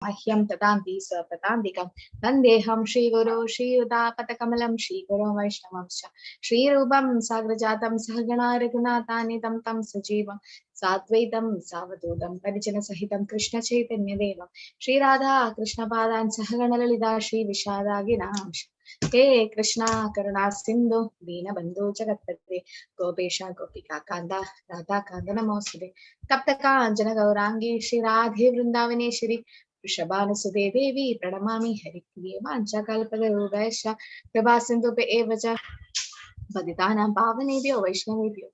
Ahyam tadanti sapatantikam Vandeham Shri Guru Shri Udapatakamalam Shri Guru Vaishnavamscha Shri Rupam Sagrajatam Sahagana Raghunatani Tam Tam Sajivam Satvaitam Savadudam Parijana Sahitam Krishna Chaitanya Devam Shri Radha Krishna Padan Sahagana Lalita Shri Vishada Ginamsha He Krishna Karuna Sindhu Dina Bandhu Jagatpate Gopesha Gopika Kanda Radha Kanda Namosade Taptaka Anjana Gaurangi Shri Radhe Vrindavane Shri Vrishabhanusute Devi Pranamami Haripriye Mancha Kalpatarubhaisha Prabhasindupe Evacha Paditanam Pavanebhyo Vaishnavebhyo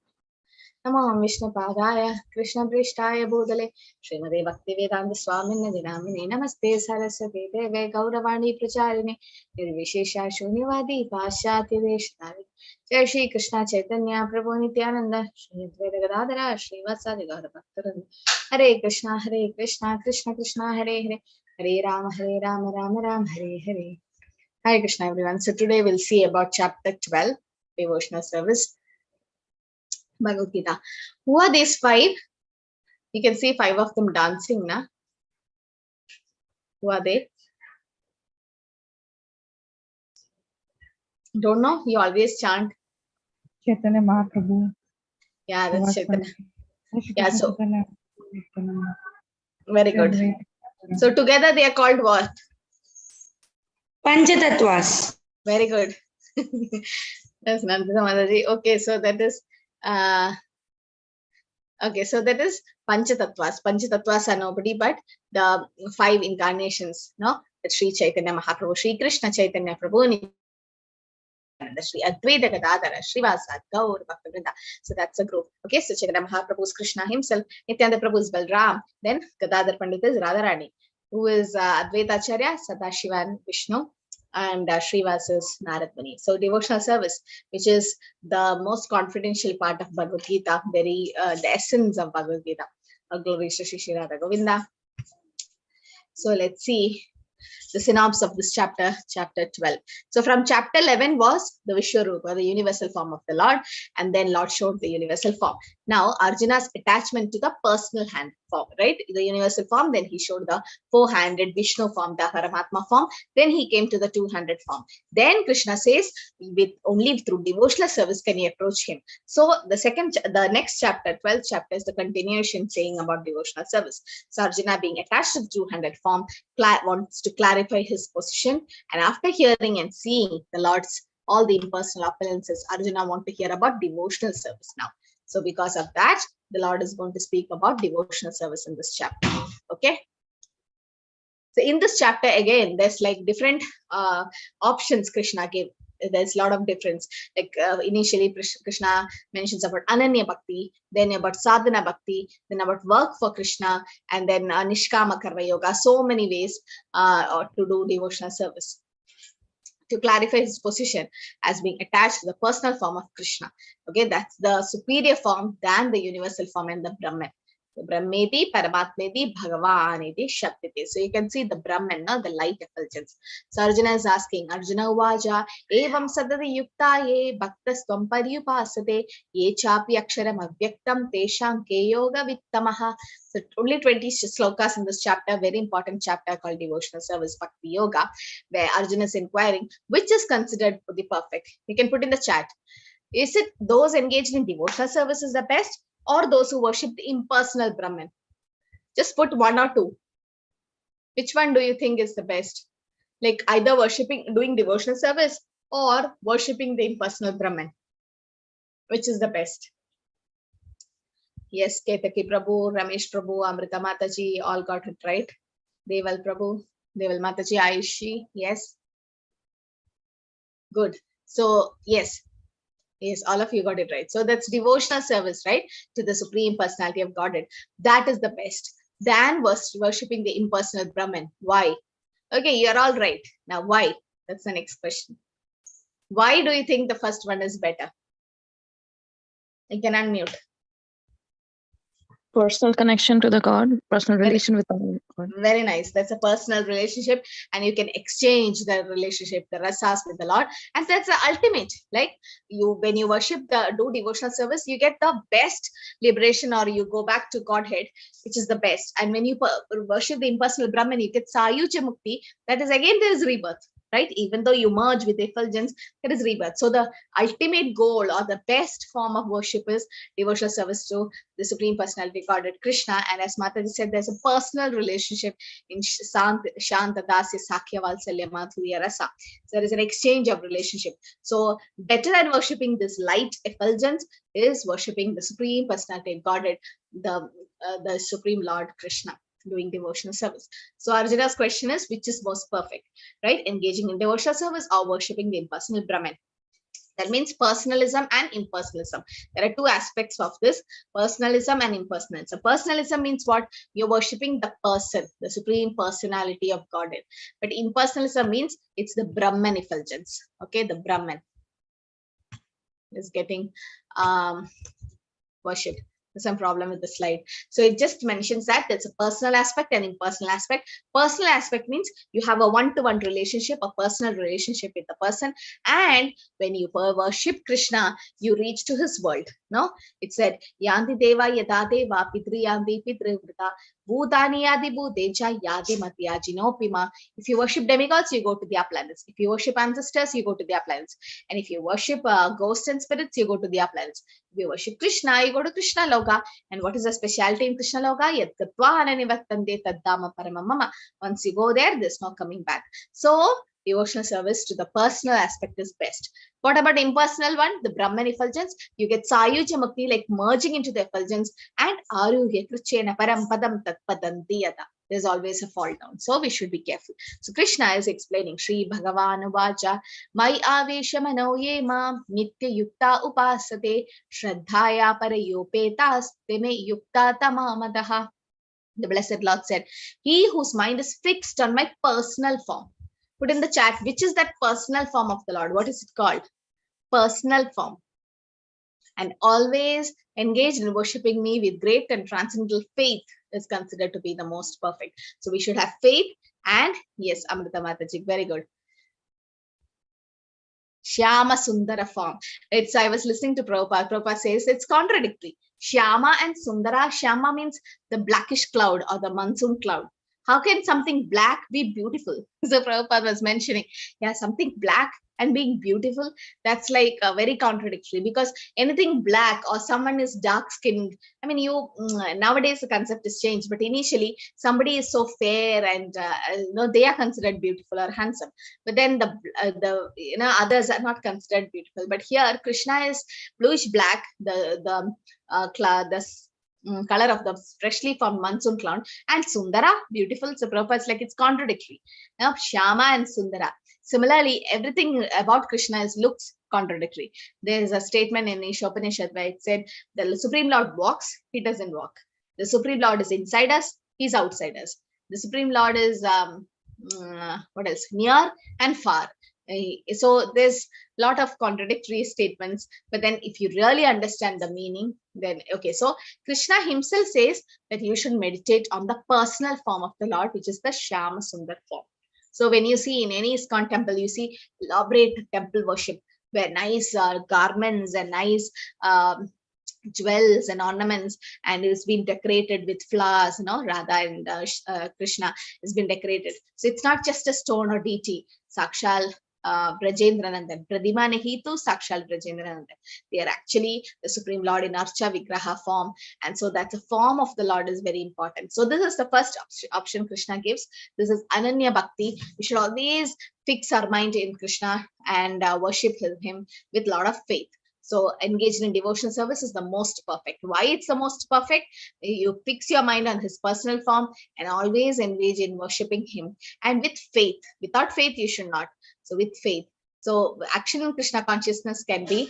Namo Vishnu Padaya Krishna Prishtaya Bhudale Srimade Bhaktivedanta Swamine Dinamine Namaste Saraswati Deve Gauravani Pracharine Nirvishesha Shunyavadi Paschati Veshnari Jai Shri Krishna Chaitanya Prabhu Nityananda Shri Advaita Gadadhara Srivasadi Gaura Bhaktaranda Hare Krishna Krishna Krishna Hare Hare Hare Rama Rama Rama Hare Hare. Hare Krishna everyone. So today we'll see about chapter 12, Devotional Service. Bhagavad Gita. Who are these five? You can see five of them dancing, na? Who are they? Don't know. You always chant. Chaitanya Mahaprabhu. Yeah, that's Chaitanya. Yeah, so very good. So together they are called what? Panchatatvas. Very good. That's Nandita Mataji. Okay, so that is Panchatatvas. Panchatatvas are nobody but the five incarnations, no? That Sri Chaitanya Mahaprabhu, Sri Krishna Chaitanya Prabhu, Sri Advaita Gadadhara, Srivasa, Gaur, Bhaktivinoda. So that's a group. Okay, so Chaitanya Mahaprabhu is Krishna himself, Nityananda Prabhu is Balram, then Gadadhar Pandit is Radharani, who is Advaita Acharya, Sadashiva and Vishnu, and Srivasa is Narad Muni. So devotional service, which is the most confidential part of Bhagavad Gita, very the essence of Bhagavad Gita. Glory to Shri Radha Govinda. So let's see the synopsis of this chapter, chapter 12. So from chapter 11 was the Vishwarupa, the universal form of the Lord, and then Lord showed the universal form. Now Arjuna's attachment to the personal hand form, right? The universal form, then he showed the four-handed Vishnu form, the Paramatma form, then he came to the two-handed form. Then Krishna says, with only through devotional service can you approach him. So the next chapter, 12th chapter, is the continuation saying about devotional service. So Arjuna, being attached to the two-handed form, wants to clarify his position, and after hearing and seeing the Lord's all the impersonal appearances, Arjuna wants to hear about devotional service now. So because of that, the Lord is going to speak about devotional service in this chapter. Okay. So in this chapter, again, there's like different options Krishna gave. There's a lot of difference. Like initially, Krishna mentions about Ananya Bhakti, then about Sadhana Bhakti, then about work for Krishna, and then Nishkama Karma Yoga. So many ways to do devotional service. To clarify his position as being attached to the personal form of Krishna. Okay, that's the superior form than the universal form and the Brahman. The Brahmeti, Paramatmeti, Bhagavaniti, Shaktiti. So you can see the Brahman, no? The light effulgence. So Arjuna is asking, Arjuna Uvaja, Evam Sadati Yukta Ye Bhaktas Tvam Paryupasate Ye Chapi Aksharam Avyaktam Tesham Ke Yoga Vittamaha. So only 20 slokas in this chapter, very important chapter called Devotional Service Bhakti Yoga, where Arjuna is inquiring, which is considered the perfect? You can put in the chat. Is it those engaged in devotional service is the best, or those who worship the impersonal Brahman? Just put one or two. Which one do you think is the best? Like either doing devotional service or worshipping the impersonal Brahman. Which is the best? Yes, Ketaki Prabhu, Ramesh Prabhu, Amrita Mataji, all got it right. Deval Prabhu, Deval Mataji, Ayushi, yes. Good. So, yes, all of you got it right. So that's devotional service, right? To the Supreme Personality of Godhead. That is the best than worshipping the impersonal Brahman. Why? Okay, you're all right. Now, why? That's the next question. Why do you think the first one is better? You can unmute. Personal connection to the God, personal relation with the God. Very nice. That's a personal relationship, and you can exchange the relationship, the rasas with the Lord, and that's the ultimate. Like when you worship, do devotional service, you get the best liberation, or you go back to Godhead, which is the best. And when you worship the impersonal Brahman, you get Sayuja Mukti. That is again, there is rebirth. Right? Even though you merge with effulgence, there is rebirth. So the ultimate goal or the best form of worship is devotional service to the Supreme Personality Godhead Krishna. And as Mataji said, there's a personal relationship in Shanta Dasya Sakya Valsalya Madhurya Rasa. So there is an exchange of relationship. So better than worshipping this light effulgence is worshipping the Supreme Personality Godhead, the Supreme Lord Krishna, doing devotional service. So Arjuna's question is, which is most perfect, right? Engaging in devotional service or worshipping the impersonal Brahman? That means personalism and impersonalism. There are two aspects of this, personalism and impersonalism. Personalism means what? You're worshipping the person, the Supreme Personality of Godhead. But impersonalism means it's the Brahman effulgence. Okay, the Brahman is getting worshipped. Some problem with the slide. So it just mentions that there's a personal aspect and impersonal aspect. Personal aspect means you have a one-to-one relationship, a personal relationship with the person. And when you worship Krishna, you reach to his world. No, it said, Yanti Deva Yada Deva Pitri Yanti Pitri Vrita Bhutani Yadi Bhuteja Yadi Matya Jinopima. If you worship demigods, you go to their planets. If you worship ancestors, you go to their planets. And if you worship ghosts and spirits, you go to their planets. If you worship Krishna, you go to Krishna Loka. And what is the specialty in Krishna Loka? Once you go there, there's no coming back. So devotional service to the personal aspect is best. What about impersonal one? The Brahman effulgence. You get Sayuja Mukti, like merging into the effulgence, and Aruhya Krichena Parampadam Tatpadanti Yata. There's always a fall down. So we should be careful. So Krishna is explaining, Shri Bhagavan Vacha, Mai Avesha Manoye Ma Nitya Yukta Upasate, Shraddhaya Parayopetas, Teme Yukta Tamamadaha. The Blessed Lord said, he whose mind is fixed on my personal form. Put in the chat, which is that personal form of the Lord? What is it called? Personal form. And always engaged in worshipping me with great and transcendental faith is considered to be the most perfect. So we should have faith. And yes, Amrita Mataji, very good. Shyama Sundara form. I was listening to Prabhupada. Prabhupada says it's contradictory. Shyama and Sundara. Shyama means the blackish cloud or the monsoon cloud. How can something black be beautiful? So Prabhupada was mentioning, yeah, something black and being beautiful, that's like very contradictory, because anything black or someone is dark skinned, I mean, nowadays the concept is changed, but initially somebody is so fair and they are considered beautiful or handsome, but then the others are not considered beautiful. But here Krishna is bluish black, the color of the freshly formed monsoon cloud, and Sundara, beautiful. So Prabhupada's like, it's contradictory. Now Shyama and Sundara. Similarly, everything about Krishna looks contradictory. There is a statement in Ishopanishad where it said, the Supreme Lord walks, he doesn't walk. The Supreme Lord is inside us, he's outside us. The Supreme Lord is, what else? Near and far. So there's a lot of contradictory statements, but then if you really understand the meaning, then okay. So Krishna himself says that you should meditate on the personal form of the Lord, which is the Shyama Sundar form. So when you see in any ISKCON temple, you see elaborate temple worship where nice garments and nice jewels and ornaments, and it's been decorated with flowers, Radha and Krishna has been decorated. So it's not just a stone or deity. Sakshal Brajendranandan, Pradima Nehitu Sakshal Brajendranandan. They are actually the Supreme Lord in Archa Vigraha form. And so that's a form of the Lord is very important. So this is the first option Krishna gives. This is Ananya Bhakti. We should always fix our mind in Krishna and worship him with a lot of faith. So engaged in devotional service is the most perfect. Why it's the most perfect? You fix your mind on his personal form and always engage in worshipping him. And with faith. Without faith, you should not. So with faith. So action in Krishna consciousness can be,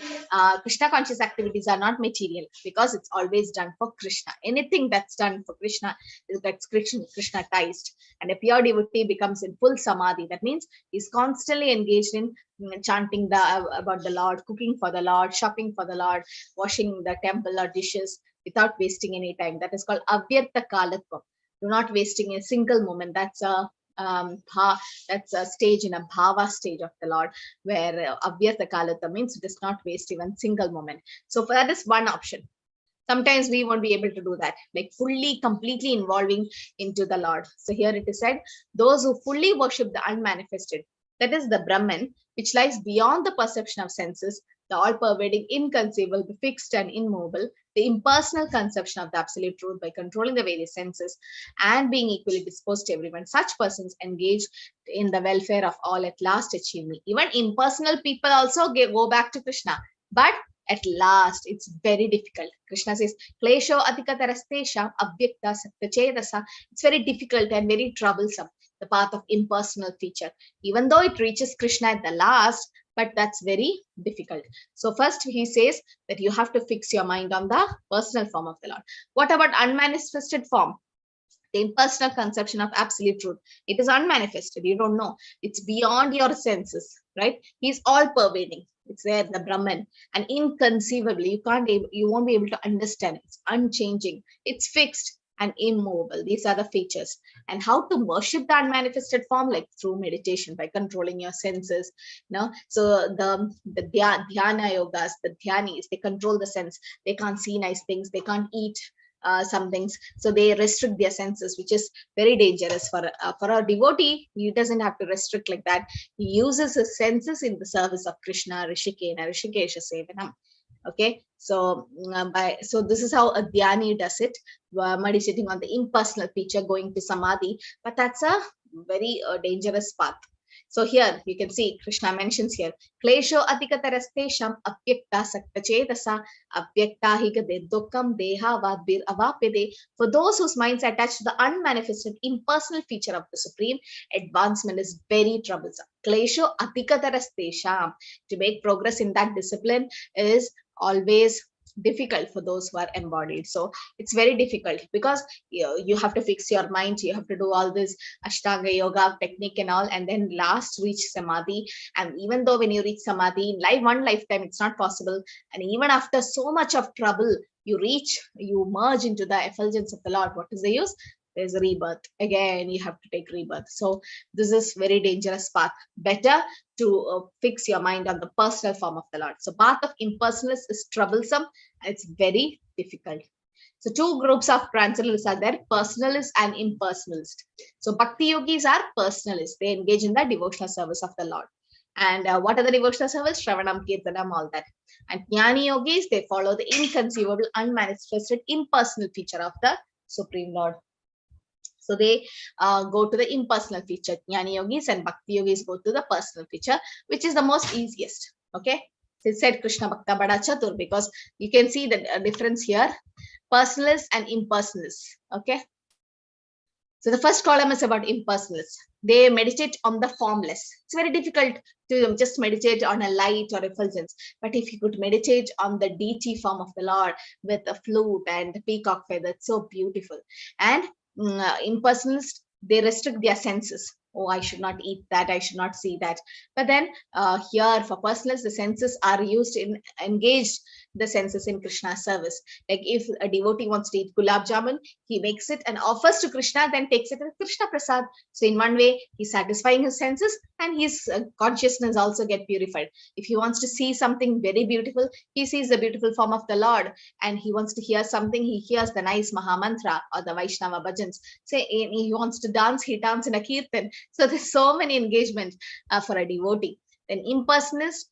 Krishna conscious activities are not material because it's always done for Krishna. Anything that's done for Krishna gets Krishnatized. And a pure devotee becomes in full samadhi. That means he's constantly engaged in chanting about the Lord, cooking for the Lord, shopping for the Lord, washing the temple or dishes. without wasting any time. That is called avyartha kalatvam. Do not wasting a single moment. That's a stage in a bhava stage of the Lord, where avyartha kalatvam means it is not waste even single moment. So that is one option. Sometimes we won't be able to do that, like fully, completely involving into the Lord. So here it is said, those who fully worship the unmanifested, that is the Brahman, which lies beyond the perception of senses, the all-pervading, inconceivable, fixed and immovable, the impersonal conception of the absolute truth by controlling the various senses and being equally disposed to everyone. Such persons engaged in the welfare of all at last achieve me. Even impersonal people also go back to Krishna, but at last it's very difficult. Krishna says, Klesho adhikatarastesham avyakta satyachedasa. It's very difficult and very troublesome, the path of impersonal feature, even though it reaches Krishna at the last, but that's very difficult. So first he says that you have to fix your mind on the personal form of the Lord. What about unmanifested form? The impersonal conception of absolute truth. It is unmanifested. You don't know. It's beyond your senses, right? He's all pervading. It's there, the Brahman, and inconceivably you won't be able to understand. It's unchanging. It's fixed and immovable. These are the features. And how to worship the unmanifested form, like through meditation, by controlling your senses. So the dhyana yogas, the dhyanis, they control the sense. They can't see nice things. They can't eat some things, so they restrict their senses, which is very dangerous for a devotee. He doesn't have to restrict like that. He uses his senses in the service of Krishna, Rishikesha Sevanam. Okay, so so this is how a dhyani does it, meditating on the impersonal feature, going to samadhi, but that's a very dangerous path. So here you can see Krishna mentions here, Klesho adhikatarastesham avyakta saktachedasa avyakta higade dukkam deha vadbir avapede. For those whose minds are attached to the unmanifested impersonal feature of the Supreme, advancement is very troublesome. Klesho adhikatarastesham. To make progress in that discipline is always difficult for those who are embodied. So it's very difficult because you have to fix your mind, you have to do all this Ashtanga yoga technique and all, and then last reach samadhi. And even though when you reach samadhi in one lifetime, it's not possible. And even after so much of trouble, you merge into the effulgence of the Lord. What is the use? There's a rebirth. Again, you have to take rebirth. So this is very dangerous path. Better to fix your mind on the personal form of the Lord. So path of impersonalists is troublesome. And it's very difficult. So two groups of transcendentalists are there, personalist and impersonalist. So bhakti yogis are personalists. They engage in the devotional service of the Lord. And what are the devotional service? Shravanam, Kirtanam, all that. And jnani yogis, they follow the inconceivable, unmanifested, impersonal feature of the Supreme Lord. So they go to the impersonal feature. Jnani yogis and bhakti yogis go to the personal feature, which is the most easiest. Okay. So it said Krishna Bhakta Bada Chatur, because you can see the difference here. Personalists and impersonalists. Okay. So the first column is about impersonalists. They meditate on the formless. It's very difficult to just meditate on a light or effulgence. But if you could meditate on the deity form of the Lord with a flute and the peacock feather, it's so beautiful. And impersonalists, they restrict their senses. Oh, I should not eat that, I should not see that. But then here for personalists, the senses are used in engaged the senses in Krishna's service. Like if a devotee wants to eat gulab jamun, he makes it and offers to Krishna, then takes it as Krishna prasad. So in one way, he's satisfying his senses and his consciousness also get purified. If he wants to see something very beautiful, he sees the beautiful form of the Lord. And he wants to hear something, he hears the nice Mahamantra or the Vaishnava bhajans. Say he wants to dance, he dances in a kirtan. So there's so many engagement for a devotee. Then impersonalists,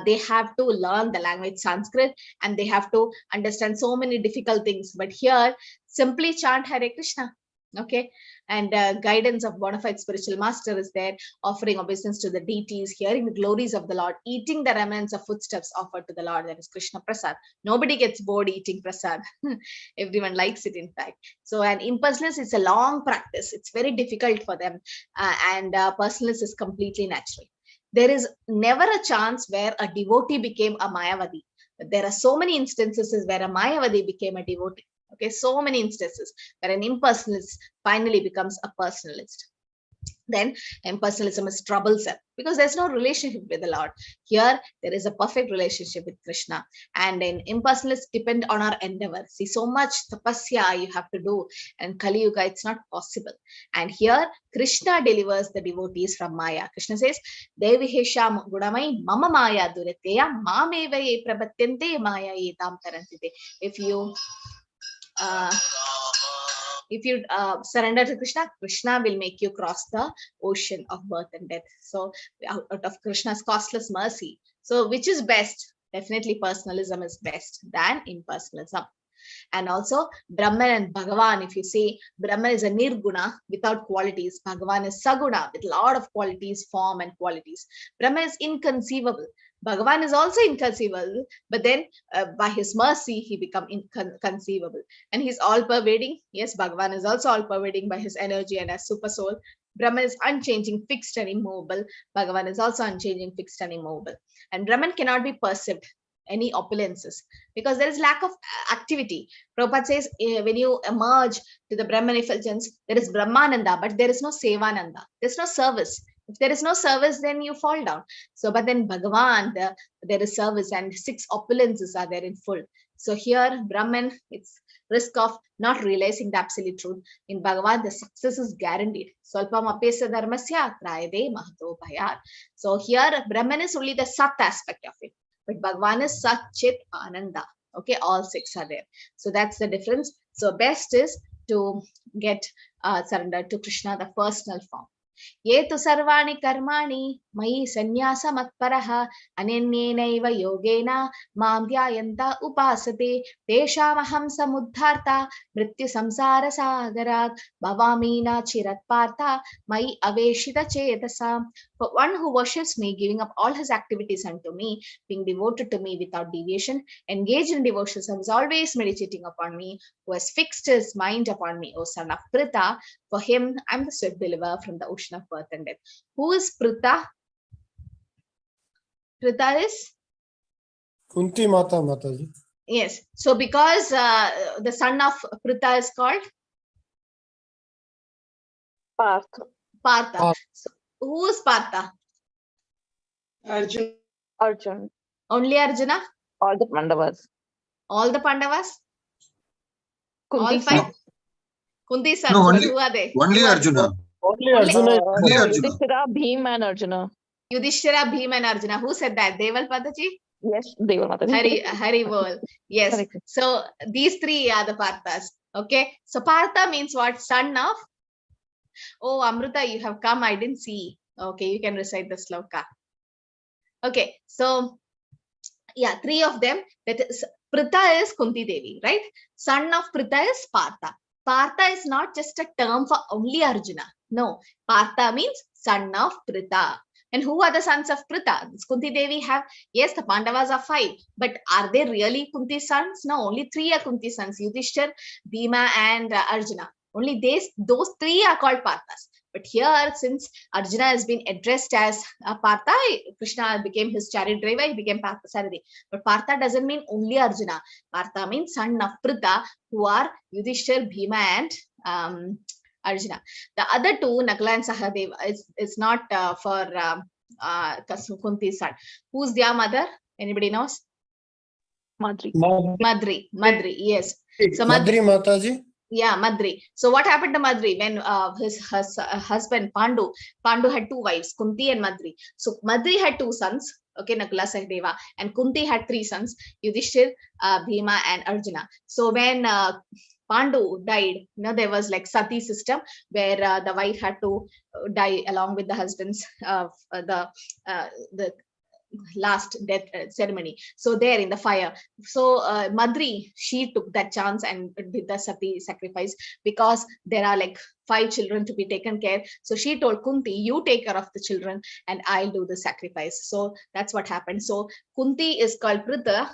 they have to learn the language Sanskrit and they have to understand so many difficult things. But here, simply chant Hare Krishna. Okay. And guidance of bona fide spiritual master is there, offering obeisance to the deities, hearing the glories of the Lord, eating the remnants of footsteps offered to the Lord. That is Krishna Prasad. Nobody gets bored eating Prasad. Everyone likes it, in fact. So an impersonalist is a long practice. It's very difficult for them. And personalist is completely natural. There is never a chance where a devotee became a Mayavadi. But there are so many instances where a Mayavadi became a devotee. Okay, so many instances where an impersonalist finally becomes a personalist. then impersonalism is troublesome because there's no relationship with the Lord. Here, there is a perfect relationship with Krishna. And in impersonalists depend on our endeavor. See, so much tapasya you have to do. And Kali Yuga, it's not possible. And here, Krishna delivers the devotees from Maya. Krishna says, Devi Hesha Gudamai Mama Maya Dureteya Mameva Ye Prabatyante Maya Ye Tam Tarantite. If you surrender to Krishna, Krishna will make you cross the ocean of birth and death. So out of Krishna's costless mercy. So which is best? Definitely personalism is best than impersonalism. And also Brahman and Bhagavan, if you see, Brahman is a nirguna without qualities. Bhagavan is saguna with a lot of qualities, form and qualities. Brahman is inconceivable. Bhagavan is also inconceivable, but then by his mercy, he become inconceivable. And he's all-pervading. Yes, Bhagavan is also all-pervading by his energy and as super soul. Brahman is unchanging, fixed and immovable. Bhagavan is also unchanging, fixed and immovable. And Brahman cannot be perceived, any opulences, because there is lack of activity. Prabhupada says, when you emerge to the Brahman effulgence, there is Brahmananda, but there is no Sevananda. There's no service. If there is no service, then you fall down. So, but then Bhagavan, there is service and 6 opulences are there in full. So here, Brahman, it's risk of not realizing the absolute truth. In Bhagavan, the success is guaranteed. Swalpam apesa dharmasya trayade mahato bhayat. So here, Brahman is only the Sat aspect of it. But Bhagavan is Sat, Chit, Ananda. Okay, all 6 are there. So that's the difference. So best is to get surrendered to Krishna, the personal form. Ye tu sarvani karmani mayi sannyasa matparaha anenyenaiva yogena mam dhyayanta upasate teshamaham samuddharta mrityu samsara sagarat bhavamina chirat partha mayi aveshita chetasa. For one who worships me, giving up all his activities unto me, being devoted to me without deviation, engaged in devotional service, always meditating upon me, who has fixed his mind upon me, O son of Pritha, for him I am the swift deliverer from the ocean of birth and death. Who is Pritha? Pritha is? Kunti Mata Mataji. Yes. So because the son of Pritha is called? Partha. So, who is Partha? Arjun. Only Arjuna? All the Pandavas. All the Pandavas? Kunti All 5? Kunti's sons. No, Who are they? Only Who are Arjuna. Only Arjuna. Only no, Arjuna. Yudhishthira, Bhim and Arjuna. Yudhishthira, Bhima and Arjuna. Who said that? Deval Padaji? Yes, Deval Mataji. Hari Bol. Yes. Correct. So these 3 are the Parthas. Okay. So Partha means what? Son of? Oh, Amrita, you have come. I didn't see. Okay. You can recite the sloka. Okay. So yeah, 3 of them. That is, Pritha is Kunti Devi, right? Son of Pritha is Partha. Partha is not just a term for only Arjuna. No. Partha means son of Pritha. And who are the sons of Pritha? Kunti Devi have, yes, the Pandavas are 5, but are they really Kunti's sons? No, only 3 are Kunti's sons, Yudhishthir, Bhima and Arjuna. Only those 3 are called Parthas. But here, since Arjuna has been addressed as Partha, Krishna became his chariot driver, he became Partha Sarathi. But Partha doesn't mean only Arjuna. Partha means son of Pritha, who are Yudhishthir, Bhima and Arjuna. The other 2, Nakula and Sahadeva, is not for Kunti's son. Who's their mother? Anybody knows? Madri. Madri, yes. So Madri Mataji. Yeah, Madri. So what happened to Madri when his husband Pandu had 2 wives, Kunti and Madri. So Madri had 2 sons, okay, Nakula, Sahadeva, and Kunti had 3 sons, Yudhishthir, Bhima and Arjuna. So when Pandu died, there was like Sati system where the wife had to die along with the husband's the last death ceremony. So there in the fire. So Madri, she took that chance and did the Sati sacrifice because there are like 5 children to be taken care. So she told Kunti, you take care of the children and I'll do the sacrifice. So that's what happened. So Kunti is called Pritha,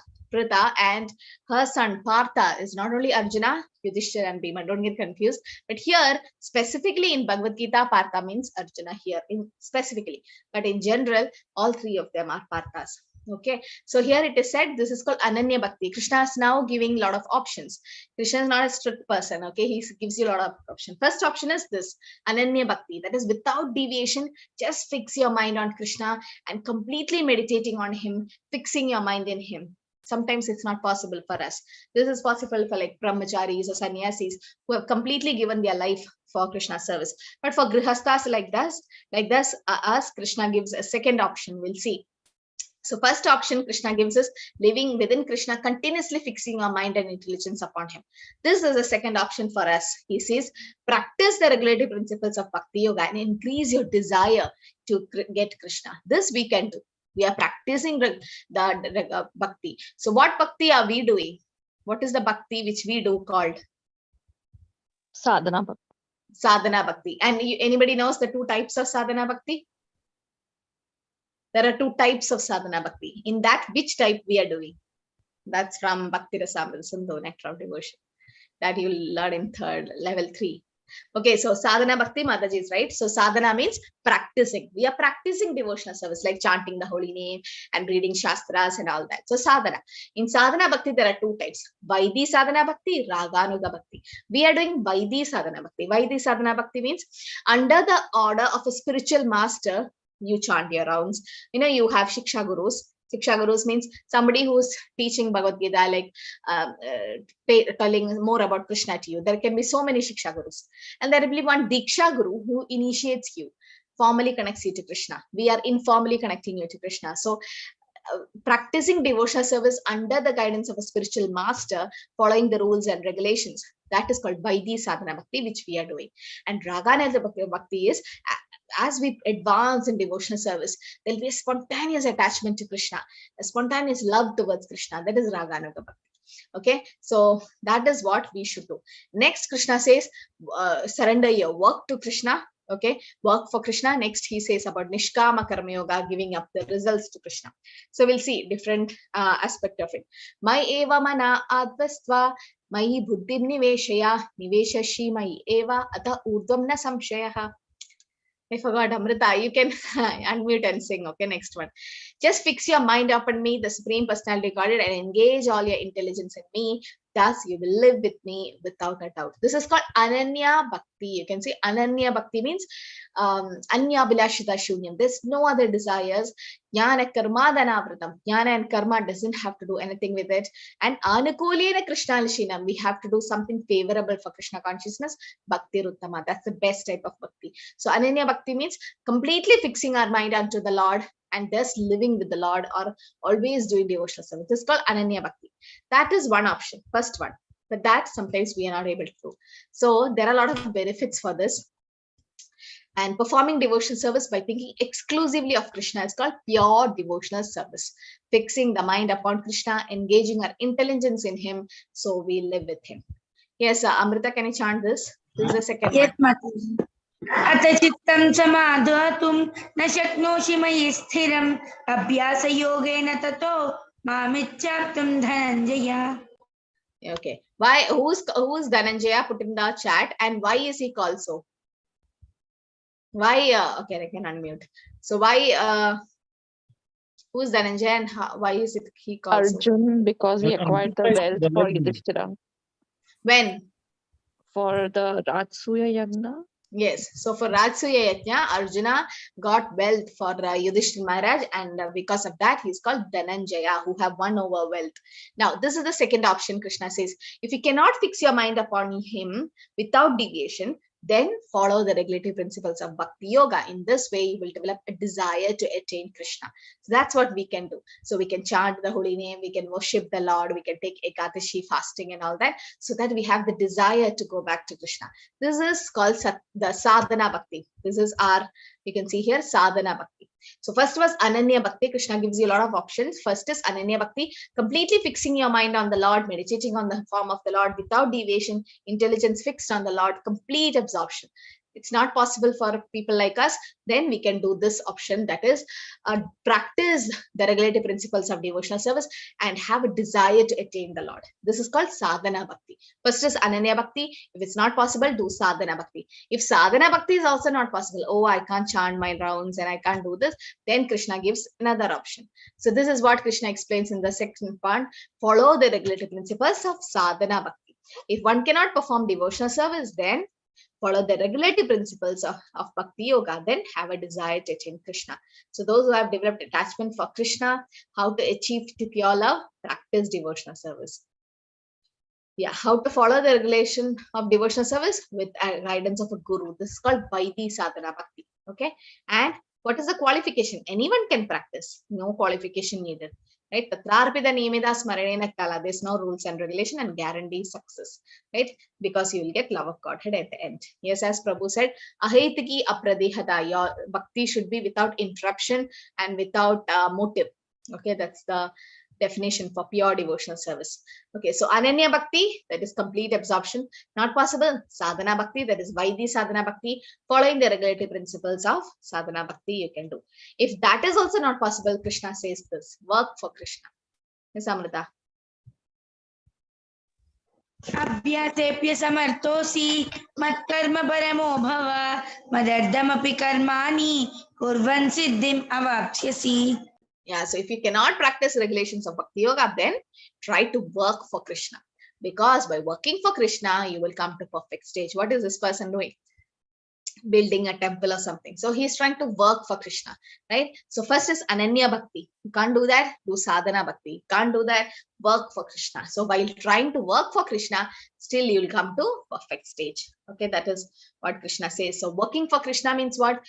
and her son Partha is not only Arjuna, Yudhishthira and Bhima. Don't get confused. But here, specifically in Bhagavad Gita, Partha means Arjuna here, specifically. But in general, all 3 of them are Parthas. Okay, so here it is said this is called Ananya Bhakti. Krishna is now giving a lot of options. Krishna is not a strict person. Okay, he gives you a lot of options. First option is this Ananya Bhakti, that is without deviation, just fix your mind on Krishna and completely meditating on him, fixing your mind in him. Sometimes it's not possible for us. This is possible for like brahmacharis or sannyasis who have completely given their life for Krishna service. But for grihasthas like this, us, Krishna gives a second option. We'll see. So first option Krishna gives us living within Krishna, continuously fixing our mind and intelligence upon him. This is the second option for us. He says, practice the regulative principles of Bhakti Yoga and increase your desire to get Krishna. This we can do. We are practicing the Bhakti. So what Bhakti are we doing? What is the Bhakti which we do called? Sadhana Bhakti. Sadhana Bhakti. And anybody knows the two types of Sadhana Bhakti? There are two types of Sadhana Bhakti. In that, which type we are doing? That's from Bhakti Rasamrita Sindhu, Nectar of Devotion. That you will learn in level 3. Okay, so Sadhana Bhakti, Mataji is right. So Sadhana means practicing. We are practicing devotional service like chanting the holy name and reading Shastras and all that. So Sadhana. In Sadhana Bhakti, there are two types. Vaidhi Sadhana Bhakti, Raganuga Bhakti. We are doing Vaidhi Sadhana Bhakti. Vaidhi Sadhana Bhakti means under the order of a spiritual master, you chant your rounds. You have Shiksha Gurus. Shiksha Gurus means somebody who's teaching Bhagavad Gita, like telling more about Krishna to you. There can be so many Shiksha Gurus. And there will be one Diksha Guru who initiates you, formally connects you to Krishna. We are informally connecting you to Krishna. So practicing devotional service under the guidance of a spiritual master, following the rules and regulations, that is called Vaidhi Sadhana Bhakti, which we are doing. And Ragana Bhakti is, as we advance in devotional service, there'll be a spontaneous attachment to Krishna, a spontaneous love towards Krishna. That is Raganuga Bhakti. Okay, so that is what we should do. Next, Krishna says, surrender your work to Krishna. Okay, work for Krishna. Next, he says about Nishkama Karma Yoga, giving up the results to Krishna. So we'll see different aspect of it. Mai eva mana advastva mai buddhim niveshaya niveshashi mai eva ata urdvam na samshayaha. I forgot, Amrita. You can unmute and sing. Okay, next one. Just fix your mind upon me, the Supreme Personality Godhead, and engage all your intelligence in me. Thus, you will live with me without a doubt. This is called Ananya Bhakti. You can say Ananya Bhakti means Anya Bilashita Shunyam. There's no other desires. Jnana Karma Dhanavratam. Jnana and Karma doesn't have to do anything with it. And Anukulena Krishna Lishinam. We have to do something favorable for Krishna consciousness. Bhakti Ruttama. That's the best type of Bhakti. So Ananya Bhakti means completely fixing our mind unto the Lord and thus living with the Lord, or always doing devotional service. This is called Ananya Bhakti. That is one option, first one. But that sometimes we are not able to do. So there are a lot of benefits for this. And performing devotional service by thinking exclusively of Krishna is called pure devotional service. Fixing the mind upon Krishna, engaging our intelligence in him, so we live with him. Yes, Amrita, can you chant this? This is the second yes, one. अथ चित्तं समाधातुं न शक्नोषि मयि स्थिरम् अभ्यासयोगेन ततो मामिच्छाप्तुं Dhananjay. Okay. Why? Who's Dhananjaya? Put in the chat. And why is he called so? Why? Okay, I can unmute. So why? Who's Dhananjaya and why is it he called Arjun, so? because he acquired the wealth for Yudhishthira. When? For the Rajsuya Yagna. Yes. So for Rajsuya Yajna, Arjuna got wealth for Yudhishthira Maharaj, and because of that, he's called Dhananjaya, who have won over wealth. Now, this is the second option. Krishna says, if you cannot fix your mind upon him without deviation, then follow the regulative principles of Bhakti Yoga. In this way, you will develop a desire to attain Krishna. So that's what we can do. So we can chant the holy name, we can worship the Lord, we can take Ekadashi fasting and all that, so that we have the desire to go back to Krishna. This is called the Sadhana Bhakti. This is our, you can see here, Sadhana Bhakti. So first was Ananya Bhakti. Krishna gives you a lot of options. First is Ananya Bhakti, completely fixing your mind on the Lord, meditating on the form of the Lord without deviation, intelligence fixed on the Lord, complete absorption. it's not possible for people like us, then we can do this option, that is practice the regulative principles of devotional service and have a desire to attain the Lord. This is called Sadhana Bhakti. First is Ananya Bhakti. If it's not possible, do Sadhana Bhakti. If Sadhana Bhakti is also not possible, oh, I can't chant my rounds and I can't do this, then Krishna gives another option. So this is what Krishna explains in the second part. Follow the regulative principles of Sadhana Bhakti. If one cannot perform devotional service, then follow the regulative principles of Bhakti Yoga, then have a desire to attain Krishna. So those who have developed attachment for Krishna, how to achieve to pure love, practice devotional service. Yeah, how to follow the regulation of devotional service with guidance of a guru. This is called Vaidhi Sadhana Bhakti. Okay. And what is the qualification? Anyone can practice. No qualification needed. Right? There's no rules and regulation and guarantee success. Right? Because you will get love of Godhead at the end. Yes, as Prabhu said, Ahaitiki apradehata. Your bhakti should be without interruption and without motive. Okay, that's the definition for pure devotional service. Okay, so Ananya Bhakti, that is complete absorption, not possible. Sadhana Bhakti, that is Vaidhi Sadhana Bhakti, following the regulative principles of Sadhana Bhakti, you can do. If that is also not possible, Krishna says this, work for Krishna. Yes, Amrita. अभ्यासेप्य समर्थोऽसि मत्कर्म परमो भव मदर्थमपि कर्माणि कुर्वन् सिद्धिम् अवाप्स्यसि. Yeah, so if you cannot practice regulations of Bhakti Yoga, then try to work for Krishna. Because by working for Krishna, you will come to perfect stage. What is this person doing? Building a temple or something. So he's trying to work for Krishna, right? So first is Ananya Bhakti. You can't do that, do Sadhana Bhakti. You can't do that, work for Krishna. So while trying to work for Krishna, still you will come to perfect stage. Okay, that is what Krishna says. So working for Krishna means what?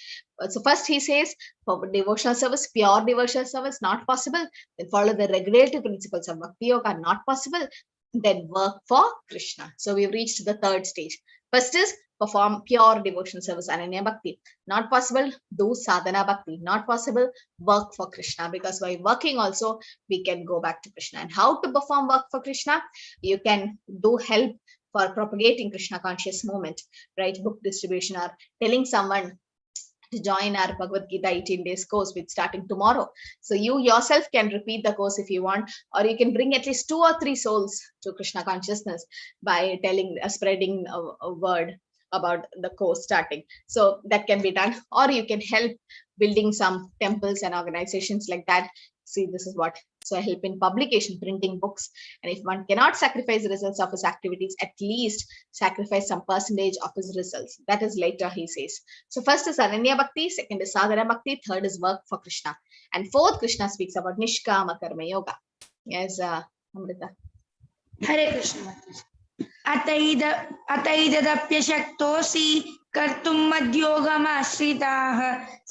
So first he says, for devotional service, pure devotional service, not possible. Then follow the regulative principles of Bhakti Yoga, not possible. Then work for Krishna. So we've reached the third stage. First is perform pure devotional service, Ananya Bhakti. Not possible, do Sadhana Bhakti. Not possible, work for Krishna. Because by working also, we can go back to Krishna. And how to perform work for Krishna? You can do help for propagating Krishna conscious movement, right? Book distribution or telling someone to join our Bhagavad Gita 18 days course with starting tomorrow. So you yourself can repeat the course if you want, or you can bring at least 2 or 3 souls to Krishna consciousness by telling, spreading a word about the course starting. So that can be done, or you can help building some temples and organizations like that. See, this is what. So help in publication, printing books. And if one cannot sacrifice the results of his activities, at least sacrifice some percentage of his results. That is later, he says. So first is Ananya Bhakti, second is Sadhana Bhakti, third is work for Krishna. And fourth, Krishna speaks about Nishkama Karma Yoga. Yes, Amrita. Hare Krishna. अतैदप्यशक्तोऽसि कर्तुं मद्योगमाश्रिताः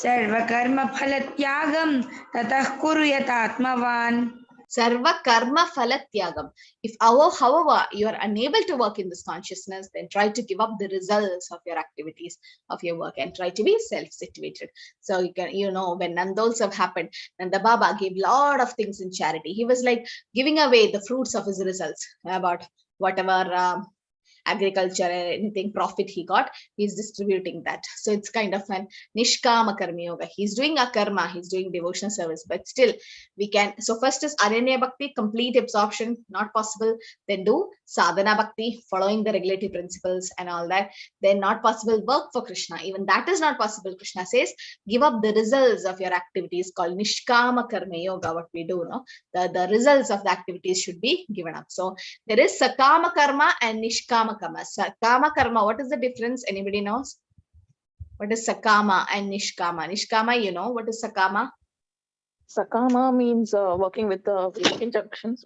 सर्वकर्मफलत्यागं ततः कुरु यतात्मवान्. Sarva karma phalatyagam. If however you are unable to work in this consciousness, then try to give up the results of your activities, of your work, and try to be self-situated. So you can, when Nandolsav happened, Nanda Baba gave a lot of things in charity. He was like giving away the fruits of his results about whatever agriculture, anything profit he got, he's distributing that. So it's kind of an Nishkama Karma Yoga. He's doing a karma, he's doing devotional service, but still we can. So first is Ananya Bhakti, complete absorption, not possible. Then do Sadhana Bhakti, following the regulative principles and all that. Then not possible, work for Krishna. Even that is not possible. Krishna says, give up the results of your activities, called Nishkama Karma Yoga, what we do. No, the results of the activities should be given up. So there is Sakama Karma and Nishkama Karma. Sakama Karma, what is the difference? Anybody knows? What is Sakama and Nishkama? Nishkama, what is Sakama? Sakama means working with the injunctions.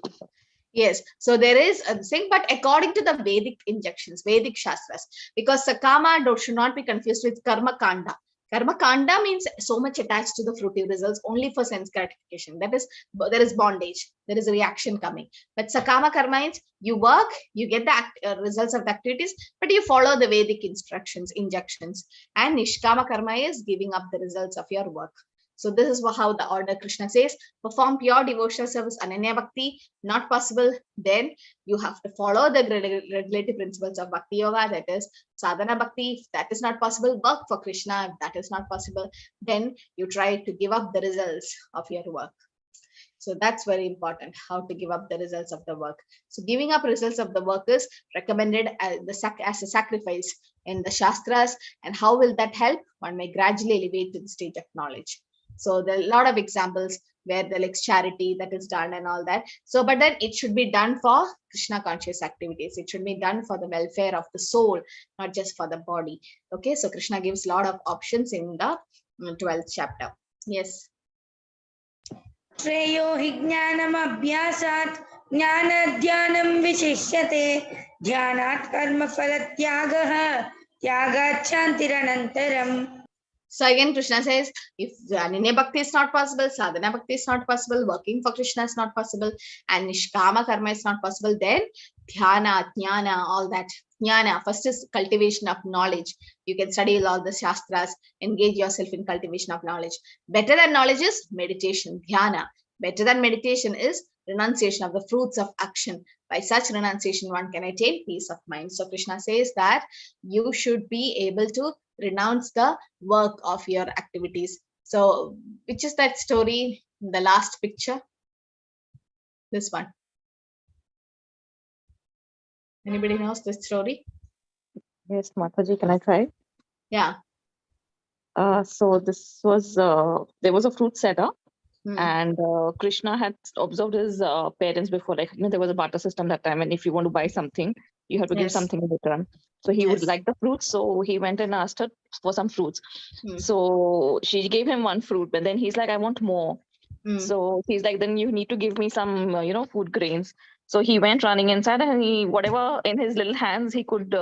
Yes, so there is a thing, but according to the Vedic injunctions, Vedic Shastras, because Sakama should not be confused with Karma Kanda. Karma Kanda means so much attached to the fruitive results only for sense gratification. That is, there is bondage, there is a reaction coming. But Sakama Karma means you work, you get the results of the activities, but you follow the Vedic instructions, injunctions. And Nishkama Karma is giving up the results of your work. So this is how the order Krishna says. Perform pure devotional service, Ananya Bhakti, not possible. Then you have to follow the regulative principles of Bhakti Yoga, that is Sadhana Bhakti. If that is not possible, work for Krishna. If that is not possible, then you try to give up the results of your work. So that's very important, how to give up the results of the work. So giving up results of the work is recommended as a sacrifice in the Shastras. And how will that help? One may gradually elevate to the stage of knowledge. So there are a lot of examples where the like charity that is done and all that. So, but then it should be done for Krishna conscious activities. It should be done for the welfare of the soul, not just for the body. Okay, so Krishna gives a lot of options in the 12th chapter. Yes. श्रेयो हि ज्ञानमभ्यासात् ज्ञानध्यानं विशिष्यते ध्यानात् कर्मफलत्यागः त्यागात् शान्तिरनन्तरम्. So again, Krishna says, if Ananya Bhakti is not possible, Sadhana Bhakti is not possible, working for Krishna is not possible, and Nishkama Karma is not possible, then Dhyana, Jnana, all that. Jnana, first is cultivation of knowledge. You can study all the Shastras, engage yourself in cultivation of knowledge. Better than knowledge is meditation, Dhyana. Better than meditation is renunciation of the fruits of action. By such renunciation, one can attain peace of mind. So Krishna says that you should be able to renounce the work of your activities. So which is that story, the last picture? This one. Anybody knows this story? Yes, Mataji, can I try? Yeah. So this was, there was a fruit seller, Hmm. and Krishna had observed his parents before, like, there was a barter system that time, and if you want to buy something, you have to give Yes. something in return. So he would Yes. like the fruits, so he went and asked her for some fruits. Hmm. So she gave him one fruit, but then he's like, I want more. Hmm. So he's like, then you need to give me some, food grains. So he went running inside, and he, whatever in his little hands he could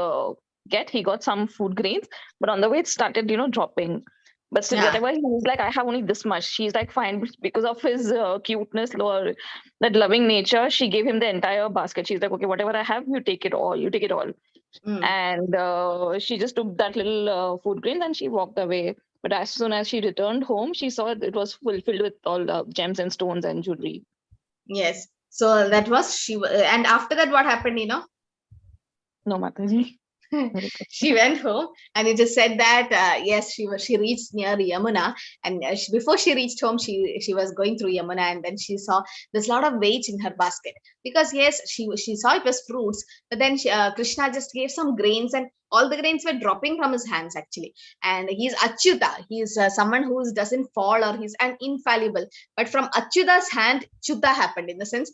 get, he got some food grains. But on the way, it started, dropping. But still, Yeah. whatever he was like, I have only this much. She's like, fine, because of his cuteness or that loving nature, she gave him the entire basket. She's like, okay, whatever I have, you take it all. You take it all. Hmm. And she just took that little food grains and she walked away. But as soon as she returned home, she saw it was filled with all gems and stones and jewelry. Yes. So that was she. And after that, what happened? No, Mataji. She went home, and it is said that yes, she reached near Yamuna, and before she reached home, she was going through Yamuna, and then she saw there's a lot of weight in her basket, because yes, she saw it was fruits, but then Krishna just gave some grains, and all the grains were dropping from his hands actually. And he's Achyuta, he's someone who doesn't fall, or he's an infallible, but from Achyuta's hand Chuta happened, in the sense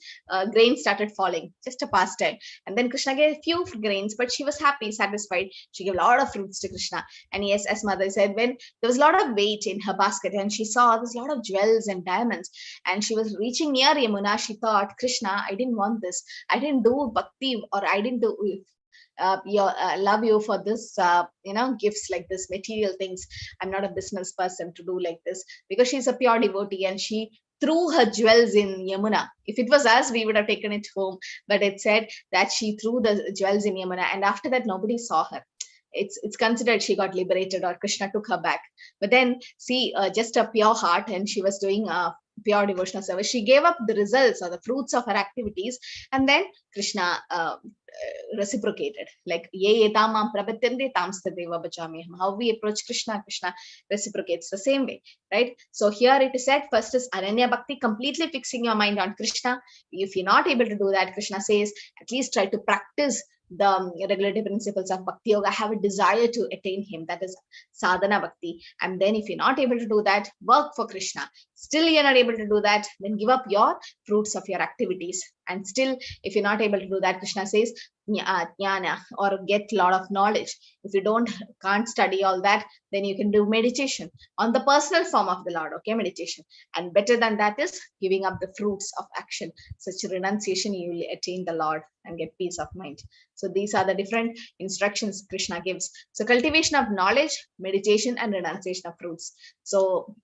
grains started falling, just a pastime. And then Krishna gave a few grains, but she was happy, satisfied. She gave a lot of fruits to Krishna. And yes, as mother said, when there was a lot of weight in her basket, and she saw there's a lot of jewels and diamonds, and she was reaching near Yamuna, she thought, Krishna, I didn't want this, I didn't do bhakti, or I didn't do love you for this gifts like this, material things. I'm not a business person to do like this, because she's a pure devotee, and she threw her jewels in Yamuna. If it was us, we would have taken it home, but it said that she threw the jewels in Yamuna, and after that nobody saw her. It's considered she got liberated, or Krishna took her back. But then see, just a pure heart, and she was doing pure devotional service. She gave up the results or the fruits of her activities, and then Krishna reciprocated. Like ye etamam prapatyante tamstadeva bhajamiham. How we approach Krishna, Krishna reciprocates the same way, right? So here it is said, first is Ananya Bhakti, completely fixing your mind on Krishna. If you're not able to do that, Krishna says, at least try to practice the regulative principles of Bhakti Yoga, have a desire to attain him. That is Sadhana Bhakti. And then if you're not able to do that, work for Krishna. Still you're not able to do that, then give up your fruits of your activities. And still, if you're not able to do that, Krishna says, jnana, or get a lot of knowledge. If you can't study all that, then you can do meditation on the personal form of the Lord, okay, meditation. And better than that is giving up the fruits of action. Such renunciation, you will attain the Lord and get peace of mind. So these are the different instructions Krishna gives. So cultivation of knowledge, meditation, and renunciation of fruits. So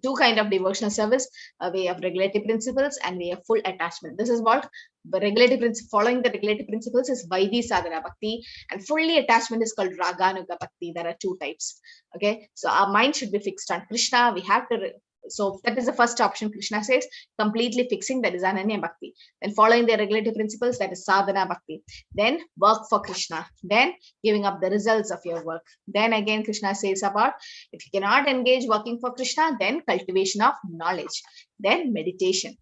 two kind of devotional service, a way of regulative principles and way of full attachment. This is what the regulative principle, following the regulative principles is Vaidhi Sadhana Bhakti, and fully attachment is called Raganuga Bhakti. There are two types. Okay, so our mind should be fixed on Krishna. We have to So that is the first option. Krishna says completely fixing, that is Ananya Bhakti. Then following the regulative principles, that is Sadhana Bhakti. Then work for Krishna. Then giving up the results of your work. Then again Krishna says about if you cannot engage working for Krishna, then cultivation of knowledge. Then meditation.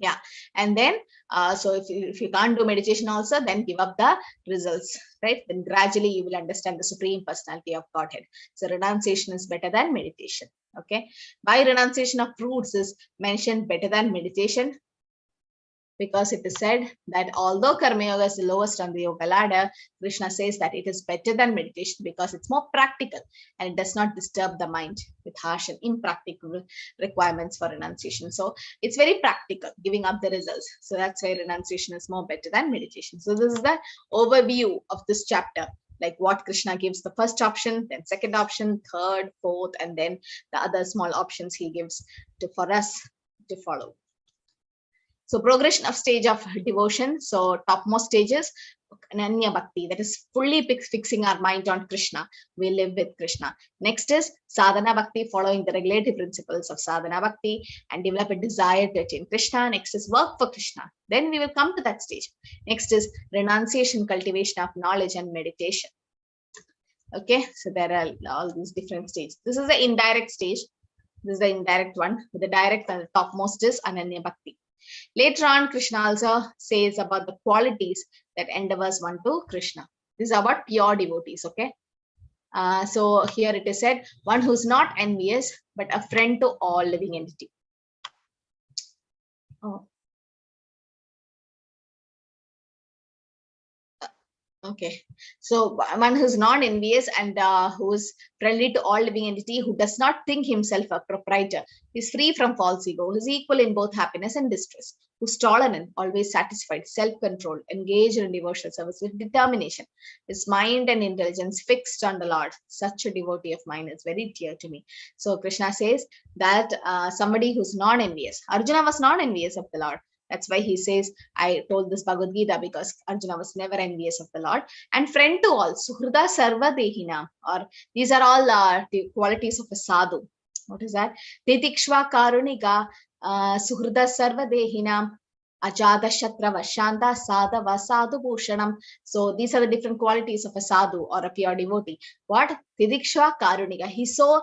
Yeah, and then so if you can't do meditation also, then give up the results, right? Then gradually you will understand the Supreme Personality of Godhead. So renunciation is better than meditation. Okay, why renunciation of fruits is mentioned better than meditation? Because it is said that although Karma Yoga is the lowest on the yoga ladder, Krishna says that it is better than meditation because it's more practical and it does not disturb the mind with harsh and impractical requirements for renunciation. So it's very practical, giving up the results. So that's why renunciation is more better than meditation. So this is the overview of this chapter, like what Krishna gives the first option, then second option, third, fourth, and then the other small options he gives for us to follow. So progression of stage of devotion. So topmost stages, Ananya Bhakti, that is fully fixing our mind on Krishna. We live with Krishna. Next is Sadhana Bhakti, following the regulative principles of Sadhana Bhakti and develop a desire to attain Krishna. Next is work for Krishna. Then we will come to that stage. Next is renunciation, cultivation of knowledge and meditation. Okay, so there are all these different stages. This is the indirect stage. This is the indirect one. The direct and the topmost is Ananya Bhakti. Later on, Krishna also says about the qualities that endeavors one to Krishna. This is about pure devotees, okay? So here it is said, one who's not envious, but a friend to all living entity. Oh. Okay, so one who's non-envious and who's friendly to all living entity, who does not think himself a proprietor, is free from false ego, who is equal in both happiness and distress, who's tolerant, always satisfied, self-controlled, engaged in devotional service with determination, his mind and intelligence fixed on the Lord. Such a devotee of mine is very dear to me. So Krishna says that somebody who's non-envious, Arjuna was non-envious of the Lord. That's why he says, I told this Bhagavad Gita because Arjuna was never envious of the Lord. And friend to all, Suhrida Sarva Dehina, or these are all the qualities of a sadhu. What is that? Titikshva Karunika, Suhrida Sarva Dehina, Ajada Shatra Vashanta, Sadhava Sadhu Bhushanam. So these are the different qualities of a sadhu or a pure devotee. What? Titikshva Karunika. He's so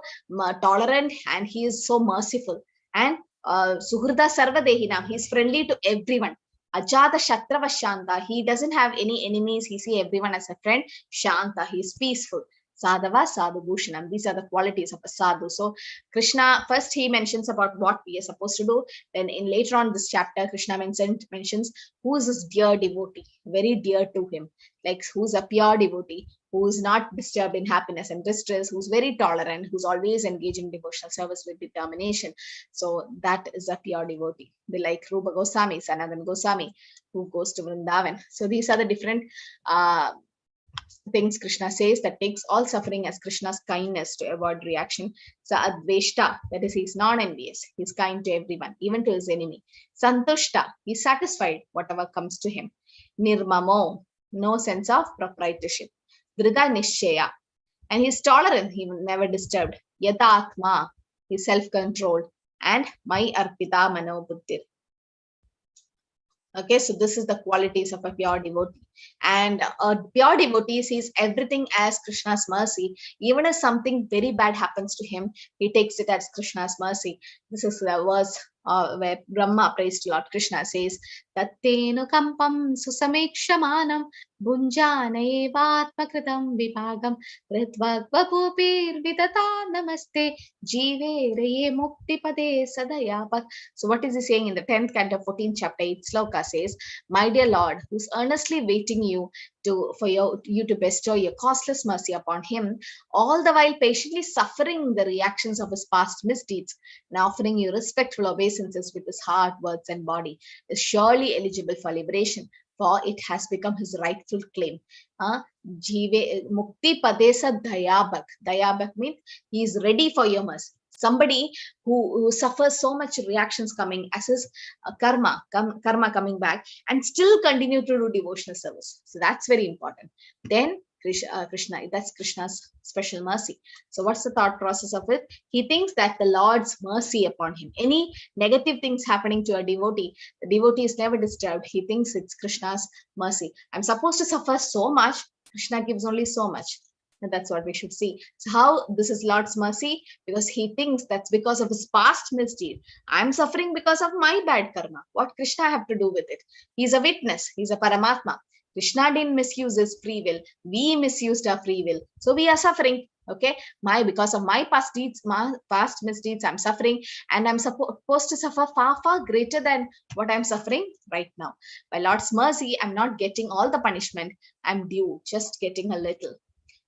tolerant and he is so merciful. And Suhrida Sarva Dehinam, he's friendly to everyone. Ajata Shatrava Shanta, he doesn't have any enemies, he sees everyone as a friend. Shanta, he's peaceful. Sadhava Sadhu Bhushanam, these are the qualities of a sadhu. So Krishna, first he mentions about what we are supposed to do. Then in later on this chapter, Krishna mentions who is this dear devotee, very dear to him, like who's a pure devotee, who's not disturbed in happiness and distress, who's very tolerant, who's always engaged in devotional service with determination. So that is a pure devotee. They like Rupa Goswami, Sanatana Goswami, who goes to Vrindavan. So these are the different things Krishna says that takes all suffering as Krishna's kindness to avoid reaction. So Adveshta, that is, he's non-envious. He's kind to everyone, even to his enemy. Santushta, he's satisfied whatever comes to him. Nirmamo, no sense of proprietorship. Drida Nishchaya, and he's tolerant, he never disturbed. Yata Atma, he's self-controlled. And Mai Arpita Mano Buddhir. Okay, so this is the qualities of a pure devotee. And a pure devotee sees everything as Krishna's mercy. Even if something very bad happens to him, he takes it as Krishna's mercy. This is the verse where Brahma prays to Lord Krishna, says, Tattenu kampam susamekshamanam bunjana evatmakritam vipagam ritvagvapupir vidata namaste jive reye mukti pade sadayapat. So what is he saying in the 10th canto, 14th chapter, 8th sloka says, my dear Lord, who's earnestly waiting you for you to bestow your costless mercy upon him, all the while patiently suffering the reactions of his past misdeeds and offering you respectful obeisances with his heart, words, and body, is surely eligible for liberation, for it has become his rightful claim. Jive mukti padesa dayabak. Dayabak means he is ready for your mercy. Somebody who suffers so much reactions coming as his karma coming back and still continue to do devotional service. So that's very important. Then Krishna. That's Krishna's special mercy. So what's the thought process of it? He thinks that the Lord's mercy upon him. Any negative things happening to a devotee, the devotee is never disturbed. He thinks it's Krishna's mercy. I'm supposed to suffer so much. Krishna gives only so much. And that's what we should see. So how this is Lord's mercy? Because he thinks that's because of his past misdeed. I'm suffering because of my bad karma. What Krishna have to do with it? He's a witness. He's a Paramatma. Krishna didn't misuse his free will. We misused our free will. So we are suffering. Okay, because of my past deeds, my past misdeeds, I'm suffering, and I'm supposed to suffer far, far greater than what I'm suffering right now. By Lord's mercy, I'm not getting all the punishment. I'm due, just getting a little.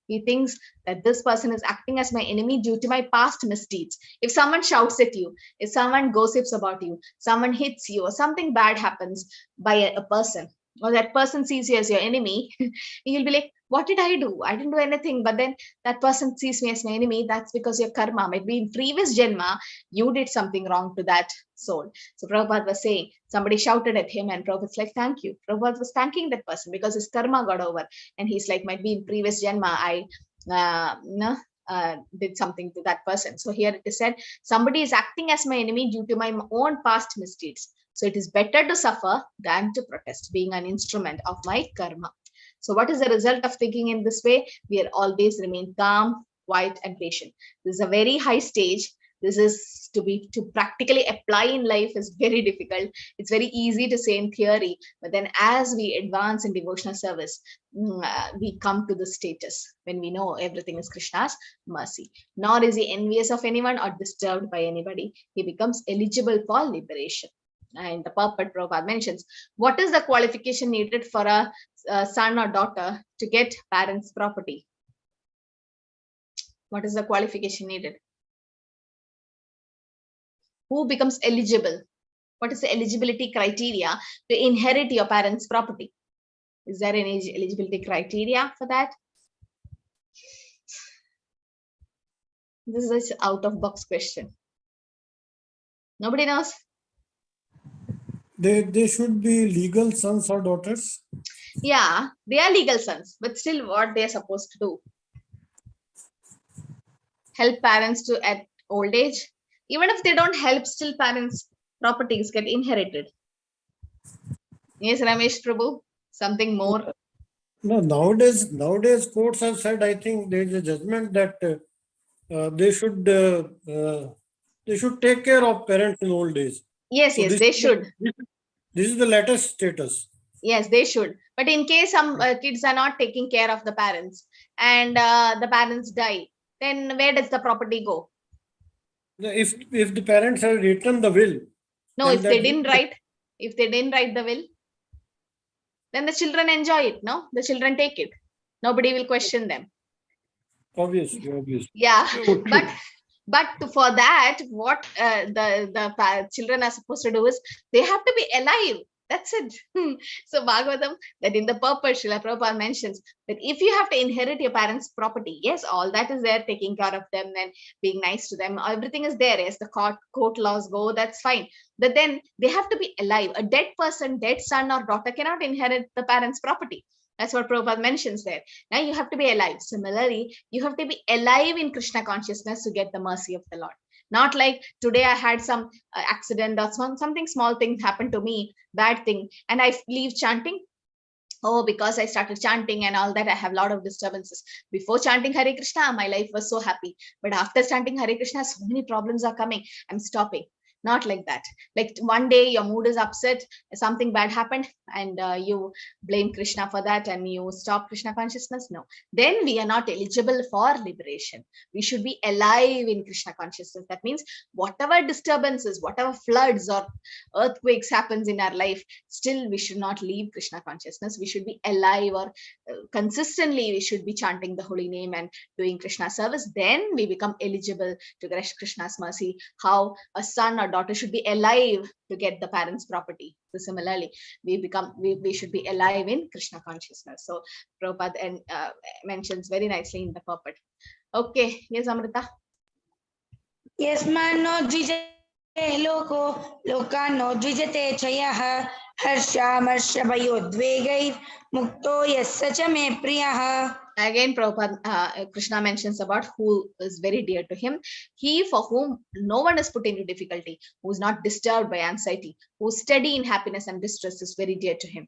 He thinks that this person is acting as my enemy due to my past misdeeds. If someone shouts at you, if someone gossips about you, someone hits you, or something bad happens by a person, or that person sees you as your enemy, you'll be like, what did I do? I didn't do anything. But then that person sees me as my enemy. That's because your karma, maybe in previous Janma, you did something wrong to that soul. So Prabhupada was saying, somebody shouted at him and Prabhupada's like, thank you. Prabhupada was thanking that person because his karma got over. And he's like, might be in previous Janma, I did something to that person. So here it is said, somebody is acting as my enemy due to my own past misdeeds. So it is better to suffer than to protest, being an instrument of my karma. So what is the result of thinking in this way? We are always remain calm, quiet, and patient. This is a very high stage. This is to practically apply in life is very difficult. It's very easy to say in theory, but then as we advance in devotional service, we come to the status when we know everything is Krishna's mercy. Nor is he envious of anyone or disturbed by anybody. He becomes eligible for liberation. And the purport Prabhupada mentions, what is the qualification needed for a son or daughter to get parents' property? What is the qualification needed? Who becomes eligible? What is the eligibility criteria to inherit your parents' property? Is there any eligibility criteria for that? This is an out-of-box question. Nobody knows? They should be legal sons or daughters. Yeah, they are legal sons, but still what they are supposed to do? Help parents to at old age. Even if they don't help, still parents' properties get inherited. Yes, Ramesh Prabhu, something more? No, nowadays courts have said, I think there is a judgment that they should take care of parents in old age. Yes, So yes, they should. This is the latest status. Yes, they should. But in case some kids are not taking care of the parents and the parents die, then where does the property go? If the parents have written the will. No, if they didn't write the will, then the children enjoy it. No, the children take it. Nobody will question them. Obviously. Yeah, but for that, what the children are supposed to do is they have to be alive. That's it. So Bhagavatam, that in the purpose, Srila Prabhupada mentions that if you have to inherit your parents' property, yes, all that is there, taking care of them and being nice to them, everything is there. Yes, the court laws go, that's fine. But then they have to be alive. A dead person, dead son or daughter cannot inherit the parents' property. That's what Prabhupada mentions there. Now you have to be alive. Similarly, you have to be alive in Krishna consciousness to get the mercy of the Lord. Not like today I had some accident or something small thing happened to me, bad thing, and I leave chanting. Oh, because I started chanting and all that, I have a lot of disturbances. Before chanting Hare Krishna, my life was so happy. But after chanting Hare Krishna, so many problems are coming. I'm stopping. Not like that. Like one day your mood is upset, something bad happened, and you blame Krishna for that and you stop Krishna consciousness. No, then we are not eligible for liberation. We should be alive in Krishna consciousness. That means whatever disturbances, whatever floods or earthquakes happens in our life, still we should not leave Krishna consciousness. We should be alive, or consistently we should be chanting the holy name and doing Krishna service. Then we become eligible to get Krishna's mercy. How a son or daughter should be alive to get the parents' property. So similarly, we should be alive in Krishna consciousness. So Prabhupada mentions very nicely in the purport. Okay, yes, Amrita. Yes, man, no dvijate loko, loka no dvijate chayah, harsha marsha bhayodvegai, mukto yassa cha me priyaha. Again, Prabhupada, Krishna mentions about who is very dear to him. He for whom no one is put into difficulty, who is not disturbed by anxiety, who is steady in happiness and distress is very dear to him,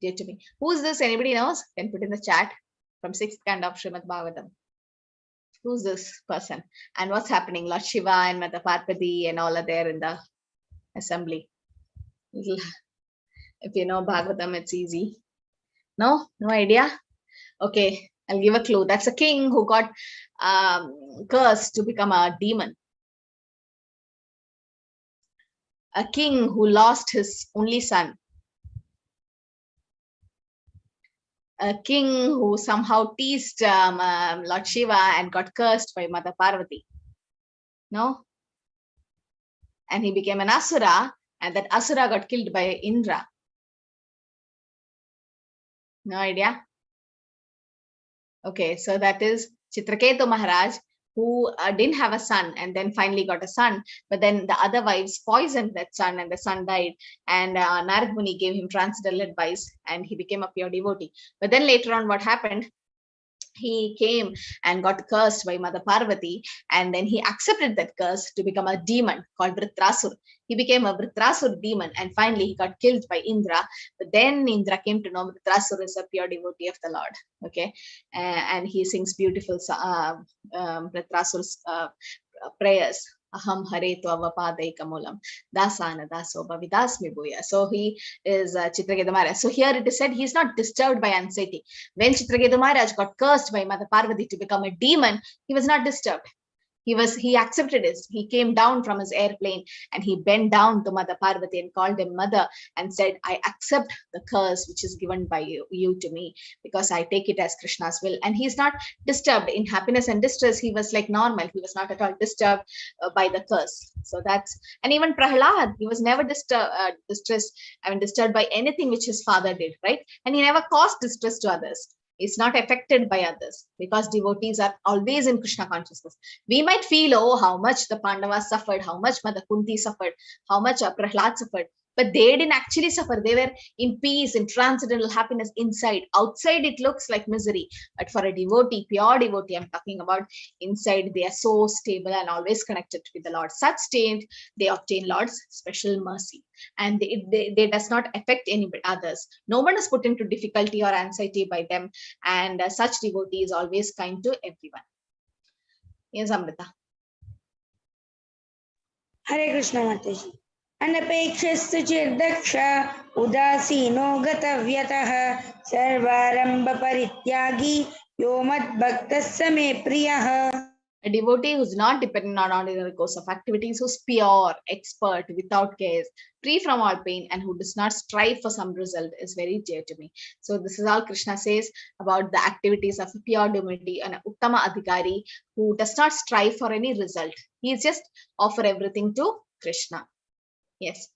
dear to me. Who is this? Anybody knows? Can put in the chat from sixth canto of Srimad Bhagavatam. Who's this person? And what's happening? Lord Shiva and Mother Parvati and all are there in the assembly. If you know Bhagavatam, it's easy. No idea? Okay, I'll give a clue. That's a king who got cursed to become a demon. A king who lost his only son. A king who somehow teased Lord Shiva and got cursed by Mother Parvati. No? And he became an Asura, and that Asura got killed by Indra. No idea? Okay, so that is Chitraketu Maharaj, who didn't have a son and then finally got a son, but then the other wives poisoned that son and the son died, and Narad Muni gave him transcendental advice and he became a pure devotee. But then later on what happened? He came and got cursed by Mother Parvati, and then he accepted that curse to become a demon called Vritrasur. He became a Vritrasur demon, and finally he got killed by Indra. But then Indra came to know Vritrasur is a pure devotee of the Lord. Okay, and he sings beautiful Vritrasur's prayers. Aham hare tvava padekamulam dasana daso bhavidasmi bhuya. So he is Chitraketu Maharaj. So here it is said he is not disturbed by anxiety. When Chitraketu Maharaj got cursed by Mother Parvati to become a demon, he was not disturbed. He accepted it. He came down from his airplane and he bent down to Mother Parvati and called him mother and said, I accept the curse which is given by you to me, because I take it as Krishna's will. And he's not disturbed in happiness and distress. He was like normal. He was not at all disturbed by the curse. So that's, and even Prahlad, he was never disturbed by anything which his father did, right? And he never caused distress to others. Is not affected by others, because devotees are always in Krishna consciousness. We might feel, oh, how much the Pandavas suffered, how much Mother Kunti suffered, how much Prahlad suffered, but they didn't actually suffer. They were in peace, in transcendental happiness inside. Outside it looks like misery, but for a devotee, pure devotee I'm talking about, inside they are so stable and always connected with the Lord. Such state, they obtain Lord's special mercy, and they does not affect anybody others. No one is put into difficulty or anxiety by them, and such devotee is always kind to everyone. Yes, Amrita. Hare Krishna Mataji. अनपेक्षस्तु चिर्दक्ष उदासीनो गतव्यतः सर्वारंभ परित्यागी यो मद्भक्तः स मे प्रियः. A devotee who's not dependent on ordinary course of activities, who's pure, expert, without cares, free from all pain, and who does not strive for some result is very dear to me. So this is all Krishna says about the activities of a pure devotee, an Uttama Adhikari who does not strive for any result. He is just offer everything to Krishna. Yes.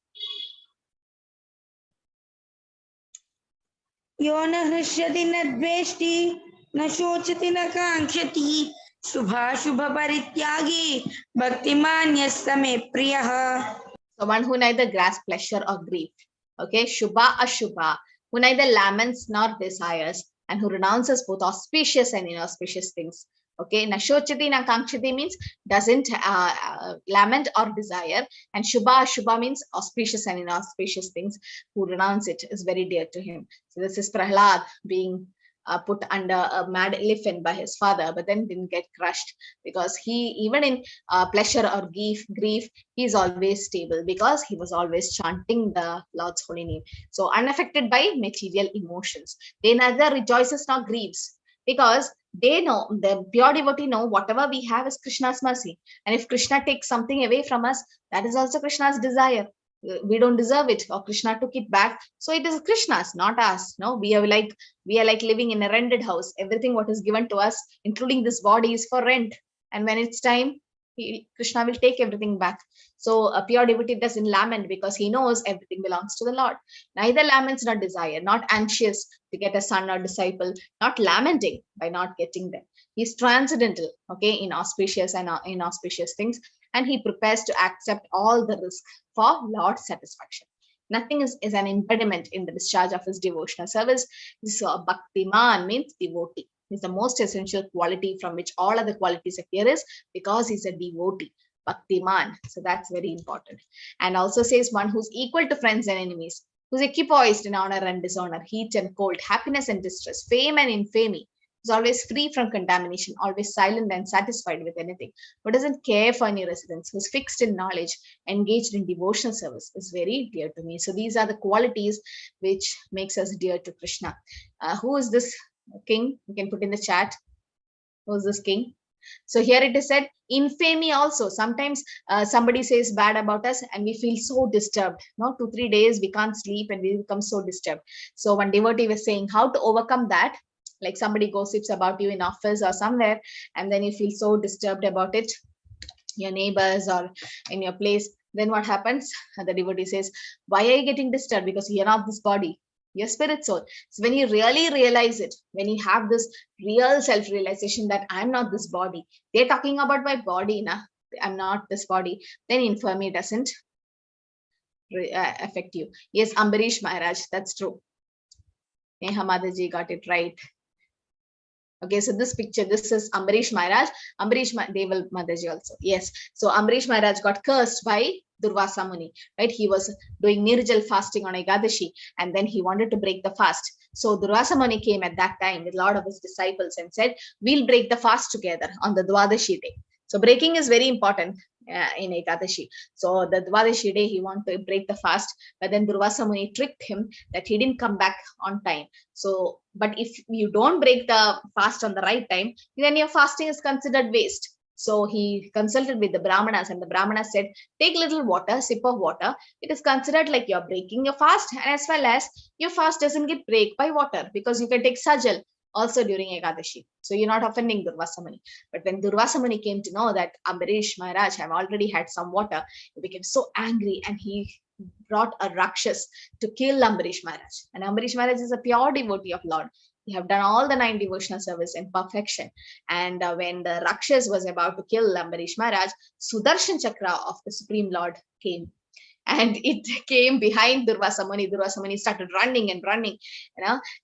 यो न हृष्यति न द्वेष्टि न शोचति न कांक्षति शुभाशुभ परित्यागी भक्तिमान यस्य मे प्रियः. So one who neither grasps pleasure or grief. Okay, Shubha Ashubha, who neither laments nor desires, and who renounces both auspicious and inauspicious things. Okay, Nashochati Nakamchati means doesn't lament or desire, and Shubha Shubha means auspicious and inauspicious things, who renounce it is very dear to him. So this is Prahlad being put under a mad elephant by his father, but then didn't get crushed, because he, even in pleasure or grief, he is always stable, because he was always chanting the Lord's holy name. So unaffected by material emotions. They neither rejoices nor grieves, because they know, the pure devotee know whatever we have is Krishna's mercy. And if Krishna takes something away from us, that is also Krishna's desire. We don't deserve it, or Krishna took it back. So it is Krishna's, not us. No, we are like living in a rented house. Everything what is given to us, including this body, is for rent. And when it's time, Krishna will take everything back. So a pure devotee doesn't lament, because he knows everything belongs to the Lord. Neither laments nor desire, not anxious to get a son or disciple, not lamenting by not getting them. He's transcendental, okay, in auspicious and inauspicious things, and he prepares to accept all the risk for Lord's satisfaction. Nothing is an impediment in the discharge of his devotional service. So Bhaktiman means devotee. is the most essential quality from which all other qualities appear is because he's a devotee. Bhaktiman. So that's very important. And also says one who's equal to friends and enemies, who's equipoised in honor and dishonor, heat and cold, happiness and distress, fame and infamy, who's always free from contamination, always silent and satisfied with anything, who doesn't care for any residence, who's fixed in knowledge, engaged in devotional service, is very dear to me. So these are the qualities which makes us dear to Krishna. Who is this king? You can put in the chat. Who is this king? So here it is said, infamy also. Sometimes somebody says bad about us and we feel so disturbed. No, 2-3 days we can't sleep and we become so disturbed. So one devotee was saying how to overcome that. Like somebody gossips about you in office or somewhere, and then you feel so disturbed about it, your neighbors or in your place. Then what happens? The devotee says, why are you getting disturbed? Because you're not this body. Your spirit soul. So when you really realize it, when you have this real self-realization that I'm not this body, they're talking about my body, I'm not this body, then infirmity doesn't affect you. Yes, Ambarish Maharaj, that's true. Neha Mataji got it right. Okay, so this picture, this is Ambarish Maharaj. Deval Mataji also. Yes. So Ambarish Maharaj got cursed by Durvasa Muni, right? He was doing Nirjal fasting on Ekadashi, and then he wanted to break the fast. So Durvasa Muni came at that time with a lot of his disciples and said, we'll break the fast together on the Dwadashi day. So breaking is very important in Ekadashi. So the Dwadashi day, he wanted to break the fast, but then Durvasa Muni tricked him that he didn't come back on time. So, but if you don't break the fast on the right time, then your fasting is considered waste. So he consulted with the Brahmanas, and the Brahmanas said, take little water, sip of water. It is considered like you're breaking your fast, and as well as your fast doesn't get break by water, because you can take sajal also during Ekadashi. So you're not offending Durvasa Muni. But when Durvasa Muni came to know that Ambarish Maharaj have already had some water, he became so angry, and he brought a Rakshas to kill Ambarish Maharaj. And Ambarish Maharaj is a pure devotee of Lord. He have done all the 9 devotional service in perfection. And when the Rakshas was about to kill Ambarish Maharaj, Sudarshan Chakra of the Supreme Lord came. And it came behind Durvasa Muni. Durvasa Muni started running and running,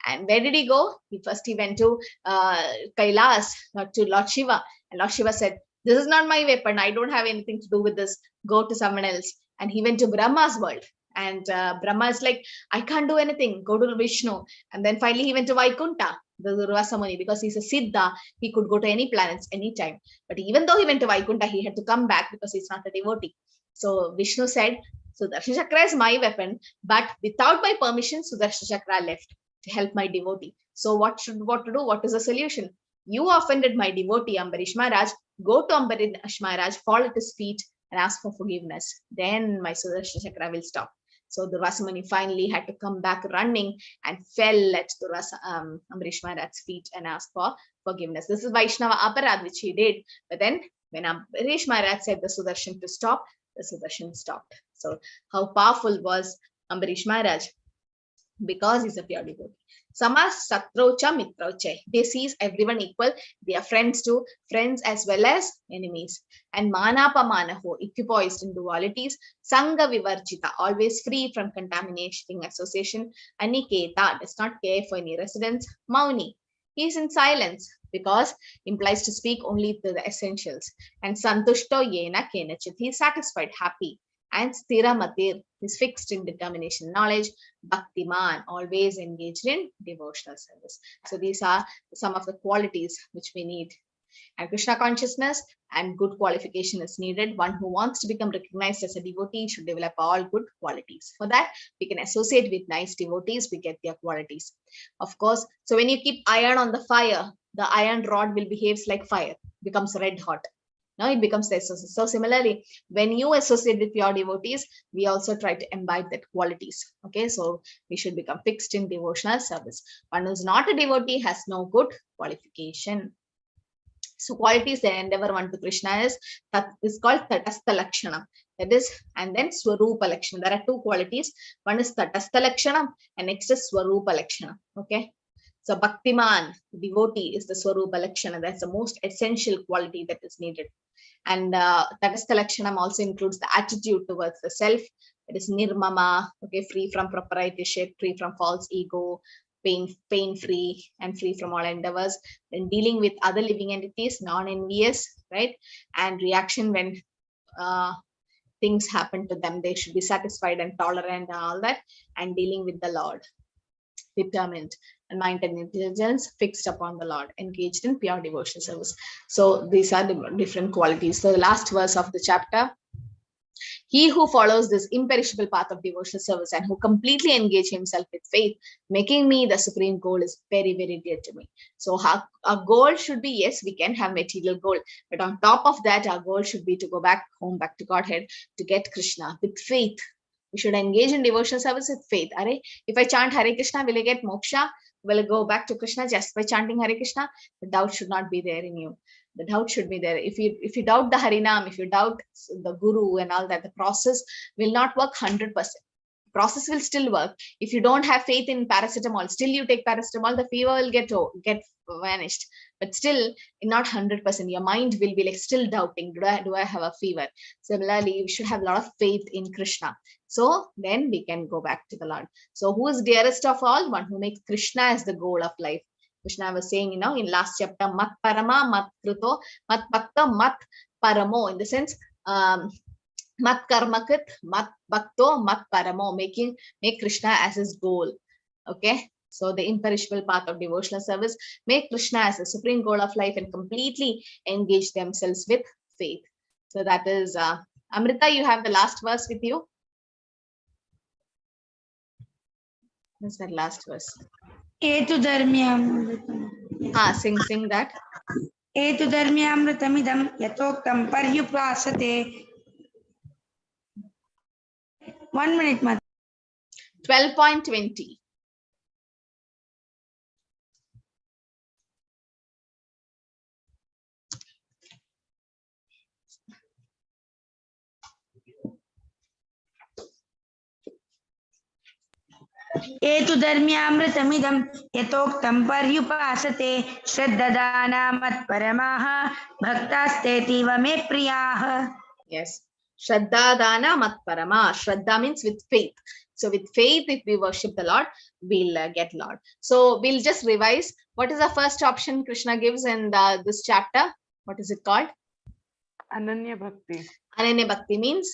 And where did he go? He went to Kailas, to Lord Shiva. And Lord Shiva said, this is not my weapon. I don't have anything to do with this. Go to someone else. And he went to Brahma's world. And Brahma is like, I can't do anything. Go to Vishnu. And then finally he went to Vaikunta, the Durvasa Muni, because he's a Siddha. He could go to any planets anytime. But even though he went to Vaikunta, he had to come back because he's not a devotee. So Vishnu said, Sudarshan Chakra is my weapon, but without my permission, Sudarshan Chakra left to help my devotee. So what to do? What is the solution? You offended my devotee, Ambarish Maharaj. Go to Ambarish Maharaj, fall at his feet and ask for forgiveness. Then my Sudarshan Chakra will stop. So Durvasa Muni finally had to come back running and fell at Ambarish Maharaj's feet and asked for forgiveness. This is Vaishnava Aparad, which he did. But then when Ambarish Maharaj said the Sudarshan to stop, the Sudarshan stopped. So how powerful was Ambarish Maharaj? Because he's a pure devotee. Samas Satrocha Mitroche. They sees everyone equal. They are friends too, friends as well as enemies. And Manapa Manaho, equipoised in dualities. Sangha Vivarjita, always free from contaminating association. Aniketa, does not care for any residence. Mauni, he is in silence, because implies to speak only to the essentials. And Santushto Yena Kenachit, he is satisfied, happy. And Sthira Matir is fixed in determination, knowledge. Bhaktiman, always engaged in devotional service. So these are some of the qualities which we need. And Krishna consciousness and good qualification is needed. One who wants to become recognized as a devotee should develop all good qualities. For that, we can associate with nice devotees, we get their qualities. Of course, so when you keep iron on the fire, the iron rod will behave like fire, becomes red hot. Now it becomes the associate. So similarly, when you associate with pure devotees, we also try to imbibe that qualities. Okay, so we should become fixed in devotional service. One who's not a devotee has no good qualification. So qualities they endeavor one to Krishna is called Tatastha Lakshana. That is, and then Swarupa Lakshana. There are 2 qualities. One is Tatastha Lakshana and next is Swarupa Lakshana. Okay. So Bhaktiman, devotee, is the Swarupa Lakshana. That's the most essential quality that is needed. And Tatastha Lakshanam also includes the attitude towards the self. It is Nirmama, okay, free from proprietorship, free from false ego, pain-free and free from all endeavors. Then dealing with other living entities, non-envious, right? And reaction when things happen to them, they should be satisfied and tolerant and all that. And dealing with the Lord, determined, and mind and intelligence fixed upon the Lord, engaged in pure devotional service. So these are the different qualities. So the last verse of the chapter: he who follows this imperishable path of devotional service and who completely engage himself with faith, making me the supreme goal, is very, very dear to me. So our goal should be, yes, we can have material goal, but on top of that, our goal should be to go back home, back to Godhead, to get Krishna with faith. We should engage in devotional service with faith. If I chant Hare Krishna, will I get moksha? Will I go back to Krishna just by chanting Hare Krishna? The doubt should not be there in you. The doubt should be there. If you doubt the Harinam, if you doubt the Guru and all that, the process will not work 100%. Process will still work. If you don't have faith in paracetamol, still you take paracetamol, the fever will get vanished. But still, not 100%. Your mind will be like still doubting. Do I have a fever? Similarly, you should have a lot of faith in Krishna. So then we can go back to the Lord. So who is dearest of all? One who makes Krishna as the goal of life. Krishna was saying, in last chapter, mat parama, mat kruto, mat bhakta, mat paramo, in the sense, mat karmakit, mat bhakto, mat paramo, make Krishna as his goal. Okay. So the imperishable path of devotional service, make Krishna as the supreme goal of life and completely engage themselves with faith. So that is, Amrita, you have the last verse with you. What's that last verse? Etu dharmyamritam. Sing that. Etu dharmyamritamidam yatoktam paryupasate. 1 minute, Mata. 12.20. एतु धर्म्यामृतमिदं यतोक्तं पर्युपासते श्रद्धदाना मत्परमाः भक्तास्तेतीव मे प्रियाः. Yes. Shraddha dana matparama. Shraddha means with faith. So with faith, if we worship the Lord, we'll get Lord. So we'll just revise. What is the first option Krishna gives in this chapter? What is it called? Ananya Bhakti. Ananya Bhakti means?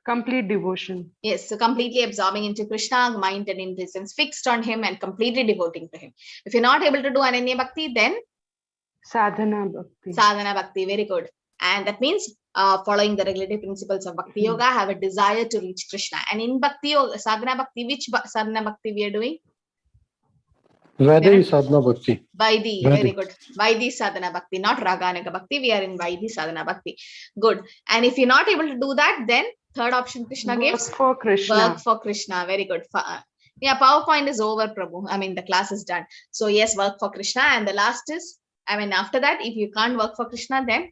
Complete devotion. Yes, so completely absorbing into Krishna, mind and intelligence fixed on him and completely devoting to him. If you're not able to do Ananya Bhakti, then? Sadhana Bhakti. Sadhana Bhakti, very good. And that means following the regulative principles of Bhakti Yoga, have a desire to reach Krishna. And in Bhakti Yoga, Sadhana Bhakti, which Sadhana Bhakti we are doing? Vaidhi Sadhana Bhakti. Vaidhi, very good. Vaidhi Sadhana Bhakti, not Raganika Bhakti. We are in Vaidhi Sadhana Bhakti. Good. And if you're not able to do that, then third option Krishna gives? Work for Krishna. Work for Krishna. Very good. Yeah, PowerPoint is over, Prabhu. I mean, the class is done. So yes, work for Krishna. And the last is, after that, if you can't work for Krishna, then?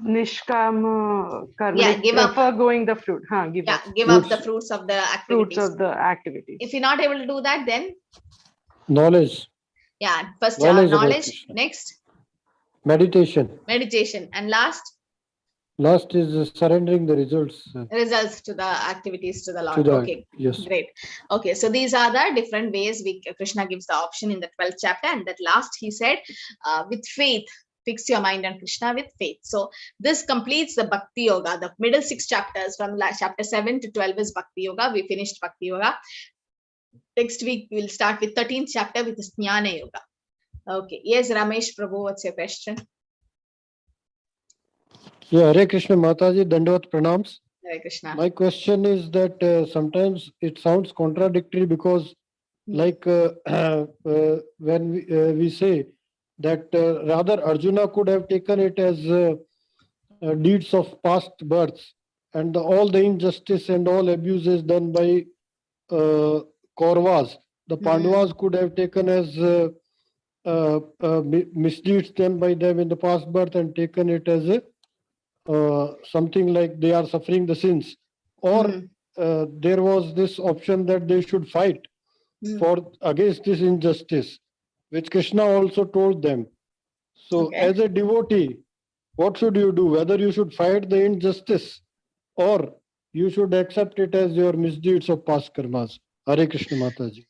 Nishkama karma. Yeah, give up. Foregoing the fruit. Give up the fruits of the activities. Fruits of the activities. If you're not able to do that, then? Knowledge. Yeah, first knowledge. Next? Meditation. And last? Last is surrendering the results. Results to the activities to the Lord. Okay, yes. Great. Okay, so these are the different ways Krishna gives the option in the 12th chapter. And that last he said, with faith, fix your mind on Krishna with faith. So this completes the Bhakti Yoga. The middle 6 chapters from chapter 7 to 12 is Bhakti Yoga. We finished Bhakti Yoga. Next week, we'll start with 13th chapter with Jnana Yoga. Okay. Yes, Ramesh Prabhu, what's your question? Yeah, Hare Krishna Mataji, Dandavat Pranams. Hare Krishna. My question is that sometimes it sounds contradictory because like when we say that rather Arjuna could have taken it as deeds of past births and all the injustice and all abuses done by Kauravas. The Pandavas could have taken as misdeeds done by them in the past birth and taken it as something like they are suffering the sins. Or there was this option that they should fight against this injustice, which Krishna also told them. So as a devotee, what should you do? Whether you should fight the injustice or you should accept it as your misdeeds of past karmas. Hare Krishna Mataji.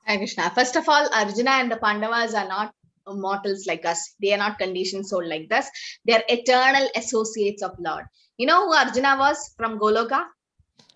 Hare Krishna. First of all, Arjuna and the Pandavas are not mortals like us. They are not conditioned soul like us. They are eternal associates of Lord. You know who Arjuna was from Goloka?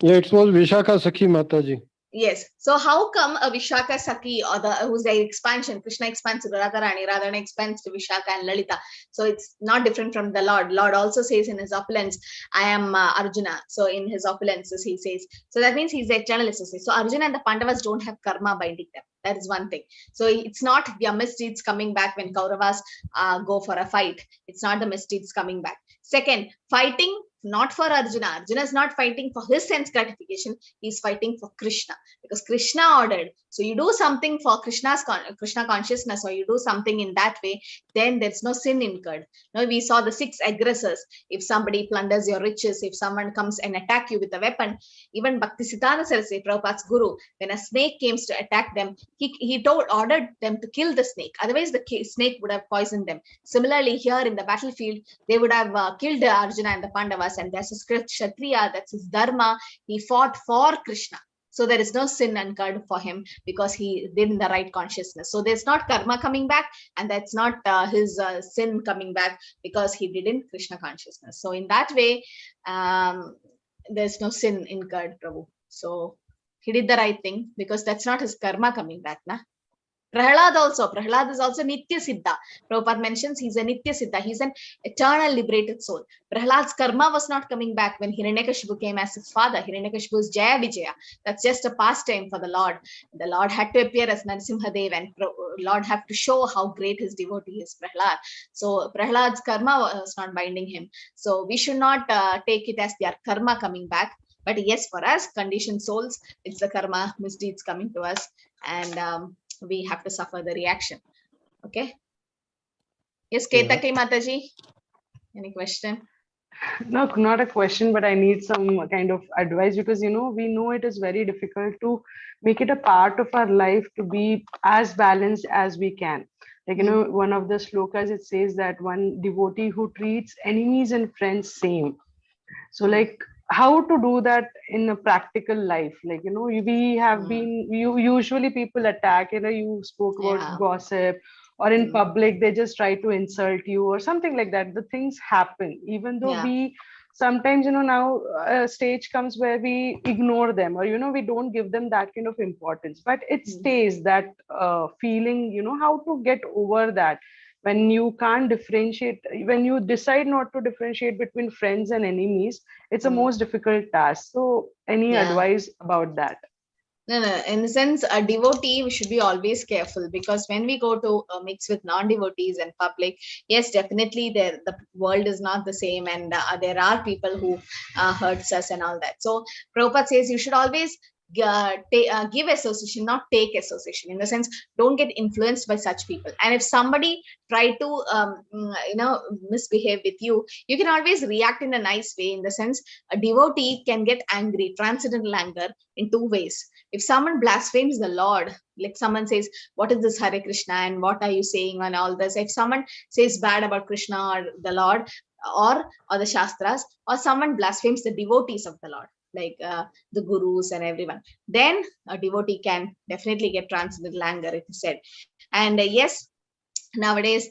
Yeah, it was Vishaka Sakhi Mataji. Yes. So how come a Vishaka Sakhi, or who's the expansion? Krishna expands to Radharani, Radharani expands to Vishaka and Lalita. So it's not different from the Lord. Lord also says in his opulence, I am Arjuna. So in his opulences, he says. So that means he's the eternal associate. So Arjuna and the Pandavas don't have karma binding them. That is one thing. So it's not their misdeeds coming back when Kauravas go for a fight. It's not the misdeeds coming back. Second, fighting not for Arjuna. Arjuna is not fighting for his sense gratification. He's fighting for Krishna, because Krishna ordered. So you do something for Krishna consciousness, or you do something in that way, then there's no sin incurred. Now we saw the 6 aggressors. If somebody plunders your riches, if someone comes and attack you with a weapon, even Bhaktisiddhanta Saraswati, Prabhupada's guru, when a snake came to attack them, he ordered them to kill the snake. Otherwise, the snake would have poisoned them. Similarly, here in the battlefield, they would have killed Arjuna and the Pandavas, and that's a Kshatriya, that's his dharma. He fought for Krishna. So there is no sin incurred for him, because he did in the right consciousness. So there's not karma coming back, and that's not his sin coming back, because he did in Krishna consciousness. So in that way, there's no sin incurred, Prabhu. So he did the right thing, because that's not his karma coming back, na? Prahlad is also Nitya Siddha. Prabhupada mentions he's a Nitya Siddha. He's an eternal liberated soul. Prahlad's karma was not coming back when Hiranyakashipu came as his father. Hiranyakashipu is Jaya Vijaya. That's just a pastime for the Lord. The Lord had to appear as Narasimhadev, and Lord have to show how great his devotee is, Prahlad. So Prahlad's karma was not binding him. So we should not take it as their karma coming back. But yes, for us, conditioned souls, it's the karma, misdeeds coming to us. And we have to suffer the reaction. Okay. Yes, Ketaki Mataji. Any question? No, not a question, but I need some kind of advice, because we know it is very difficult to make it a part of our life to be as balanced as we can. Like, one of the slokas, it says that one devotee who treats enemies and friends same. So like, how to do that in a practical life? Like, we have been, usually people attack, you spoke about gossip, or in public, they just try to insult you or something like that. The things happen, even though we sometimes, now a stage comes where we ignore them, or, we don't give them that kind of importance, but it stays that feeling, how to get over that. When you can't differentiate, when you decide not to differentiate between friends and enemies, it's a most difficult task. So any advice about that? No. In the sense, a devotee, we should be always careful, because when we go to mix with non-devotees and public, yes, definitely the world is not the same, and there are people who hurts us and all that. So Prabhupada says you should always give association, not take association. In the sense, don't get influenced by such people. And if somebody try to misbehave with you, you can always react in a nice way. In the sense, a devotee can get angry, transcendental anger, in 2 ways. If someone blasphemes the Lord, like someone says, what is this Hare Krishna and what are you saying and all this, if someone says bad about Krishna or the Lord or the Shastras, or someone blasphemes the devotees of the Lord, like the gurus and everyone, then a devotee can definitely get transcendental anger, it is said. And yes, nowadays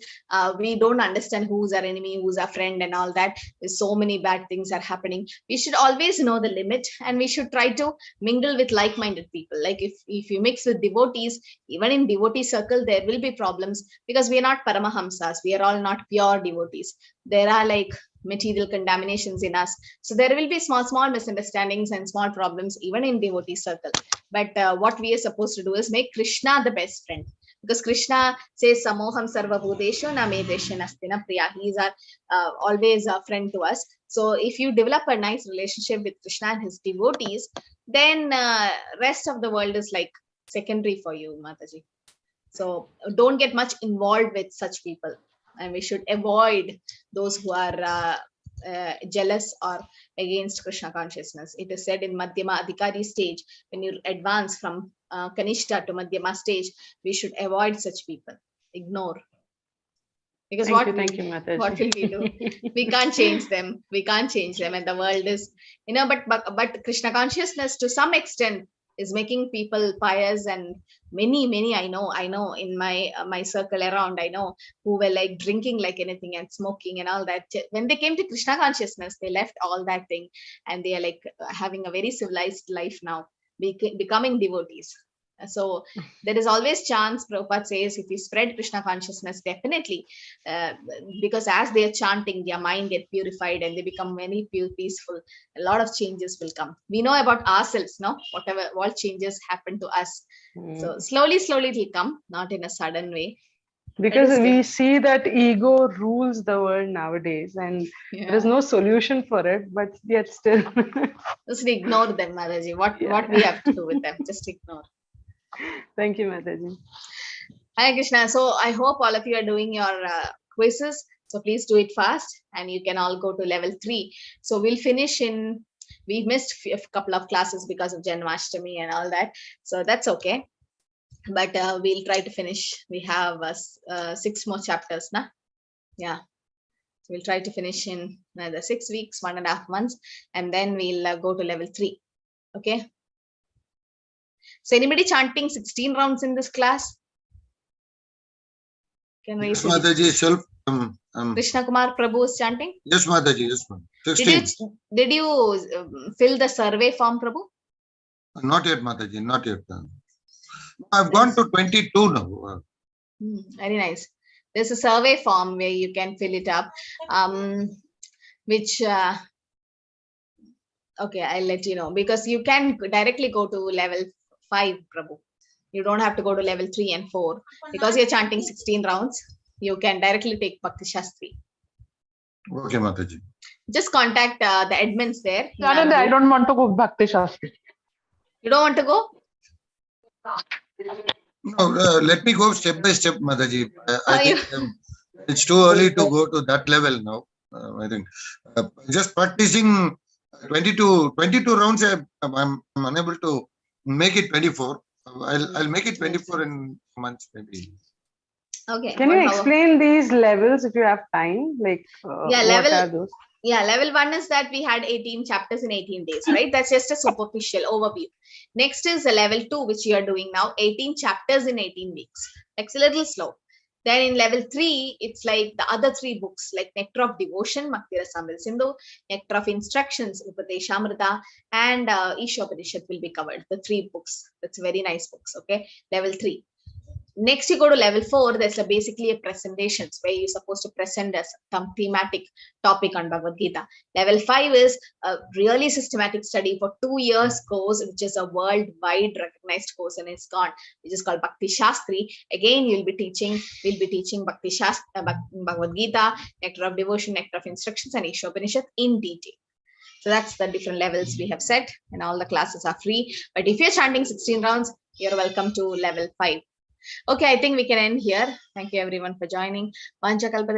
we don't understand who's our enemy, who's our friend and all that. There's so many bad things are happening. We should always know the limit, and we should try to mingle with like-minded people. Like if you mix with devotees, even in devotee circle, there will be problems, because we are not Paramahamsas. We are all not pure devotees. There are like material contaminations in us. So there will be small misunderstandings and small problems even in devotee circle. But what we are supposed to do is make Krishna the best friend. Because Krishna says, Samoham Sarva Bhuteshu Na Me Dvesha Nastina Priya. He is always a friend to us. So if you develop a nice relationship with Krishna and his devotees, then rest of the world is like secondary for you, Mataji. So don't get much involved with such people. And we should avoid those who are jealous or against Krishna consciousness. It is said in Madhyama Adhikari stage, when you advance from Kanishta to Madhyama stage, we should avoid such people, ignore. Because Thank you, Mataji. What will we do? We can't change them. We can't change them, and the world is, but Krishna consciousness to some extent is making people pious, and many I know in my circle around, I know, who were like drinking like anything and smoking and all that. When they came to Krishna consciousness, they left all that thing, and they are like having a very civilized life now, becoming devotees. So there is always chance. Prabhupada says, if you spread Krishna consciousness, definitely, because as they are chanting, their mind get purified and they become very peaceful. A lot of changes will come. We know about ourselves, no? What changes happen to us. So slowly it will come, not in a sudden way. Because we see that ego rules the world nowadays, and there is no solution for it, but yet still. Just ignore them, Mataji. What we have to do with them? Just ignore. Thank you, Mataji. Hare Krishna. So I hope all of you are doing your quizzes. So please do it fast, and you can all go to level 3. So we'll finish we missed a couple of classes because of Janmashtami and all that. So that's okay. But we'll try to finish. We have 6 more chapters, na? Yeah. So we'll try to finish in another 6 weeks, 1.5 months, and then we'll go to level 3. Okay. So anybody chanting 16 rounds in this class? Can we see? Mataji, Krishna Kumar Prabhu is chanting? Yes, Mataji, yes, ma'am. 16. Did you fill the survey form, Prabhu? Not yet, Mataji, not yet. I've gone to 22 now. Very nice. There's a survey form where you can fill it up, which, okay, I'll let you know, because you can directly go to level 5, Prabhu. You don't have to go to level 3 and 4. Because you're chanting 16 rounds, you can directly take Bhakti Shastri. Okay, Mataji. Just contact the admins there. I don't want to go Bhakti Shastri. You don't want to go? No, let me go step by step, Mataji. I think it's too early to go to that level now. I think just practicing 22 rounds, I'm unable to make it 24. I'll make it 24 in months, maybe. Okay. Can you explain these levels if you have time? Like, what are those? Yeah, level 1 is that we had 18 chapters in 18 days, right? That's just a superficial overview. Next is the level 2, which you are doing now, 18 chapters in 18 weeks. It's a little slow. Then in level 3, it's like the other 3 books, like Nectar of Devotion, Bhakti Rasamrita Sindhu, Nectar of Instructions, Upadeshamrita, and Ishopanishad will be covered. The 3 books. That's very nice books. Okay, level 3. Next, you go to level 4. There's basically a presentations where you're supposed to present some thematic topic on Bhagavad Gita. Level 5 is a really systematic study for 2 years course, which is a worldwide recognized course in ISKCON, which is called Bhakti Shastri. Again, we'll be teaching Bhakti Shastri, Bhagavad Gita, Nectar of Devotion, Nectar of Instructions, and Ishopanishad in detail. So that's the different levels we have set, and all the classes are free. But if you're chanting 16 rounds, you're welcome to level 5. Okay, I think we can end here. Thank you everyone for joining. Thank you, Arshali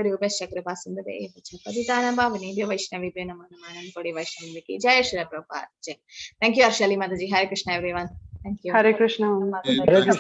Mataji. Hare Krishna, everyone. Thank you. Hare Krishna. Hare Krishna.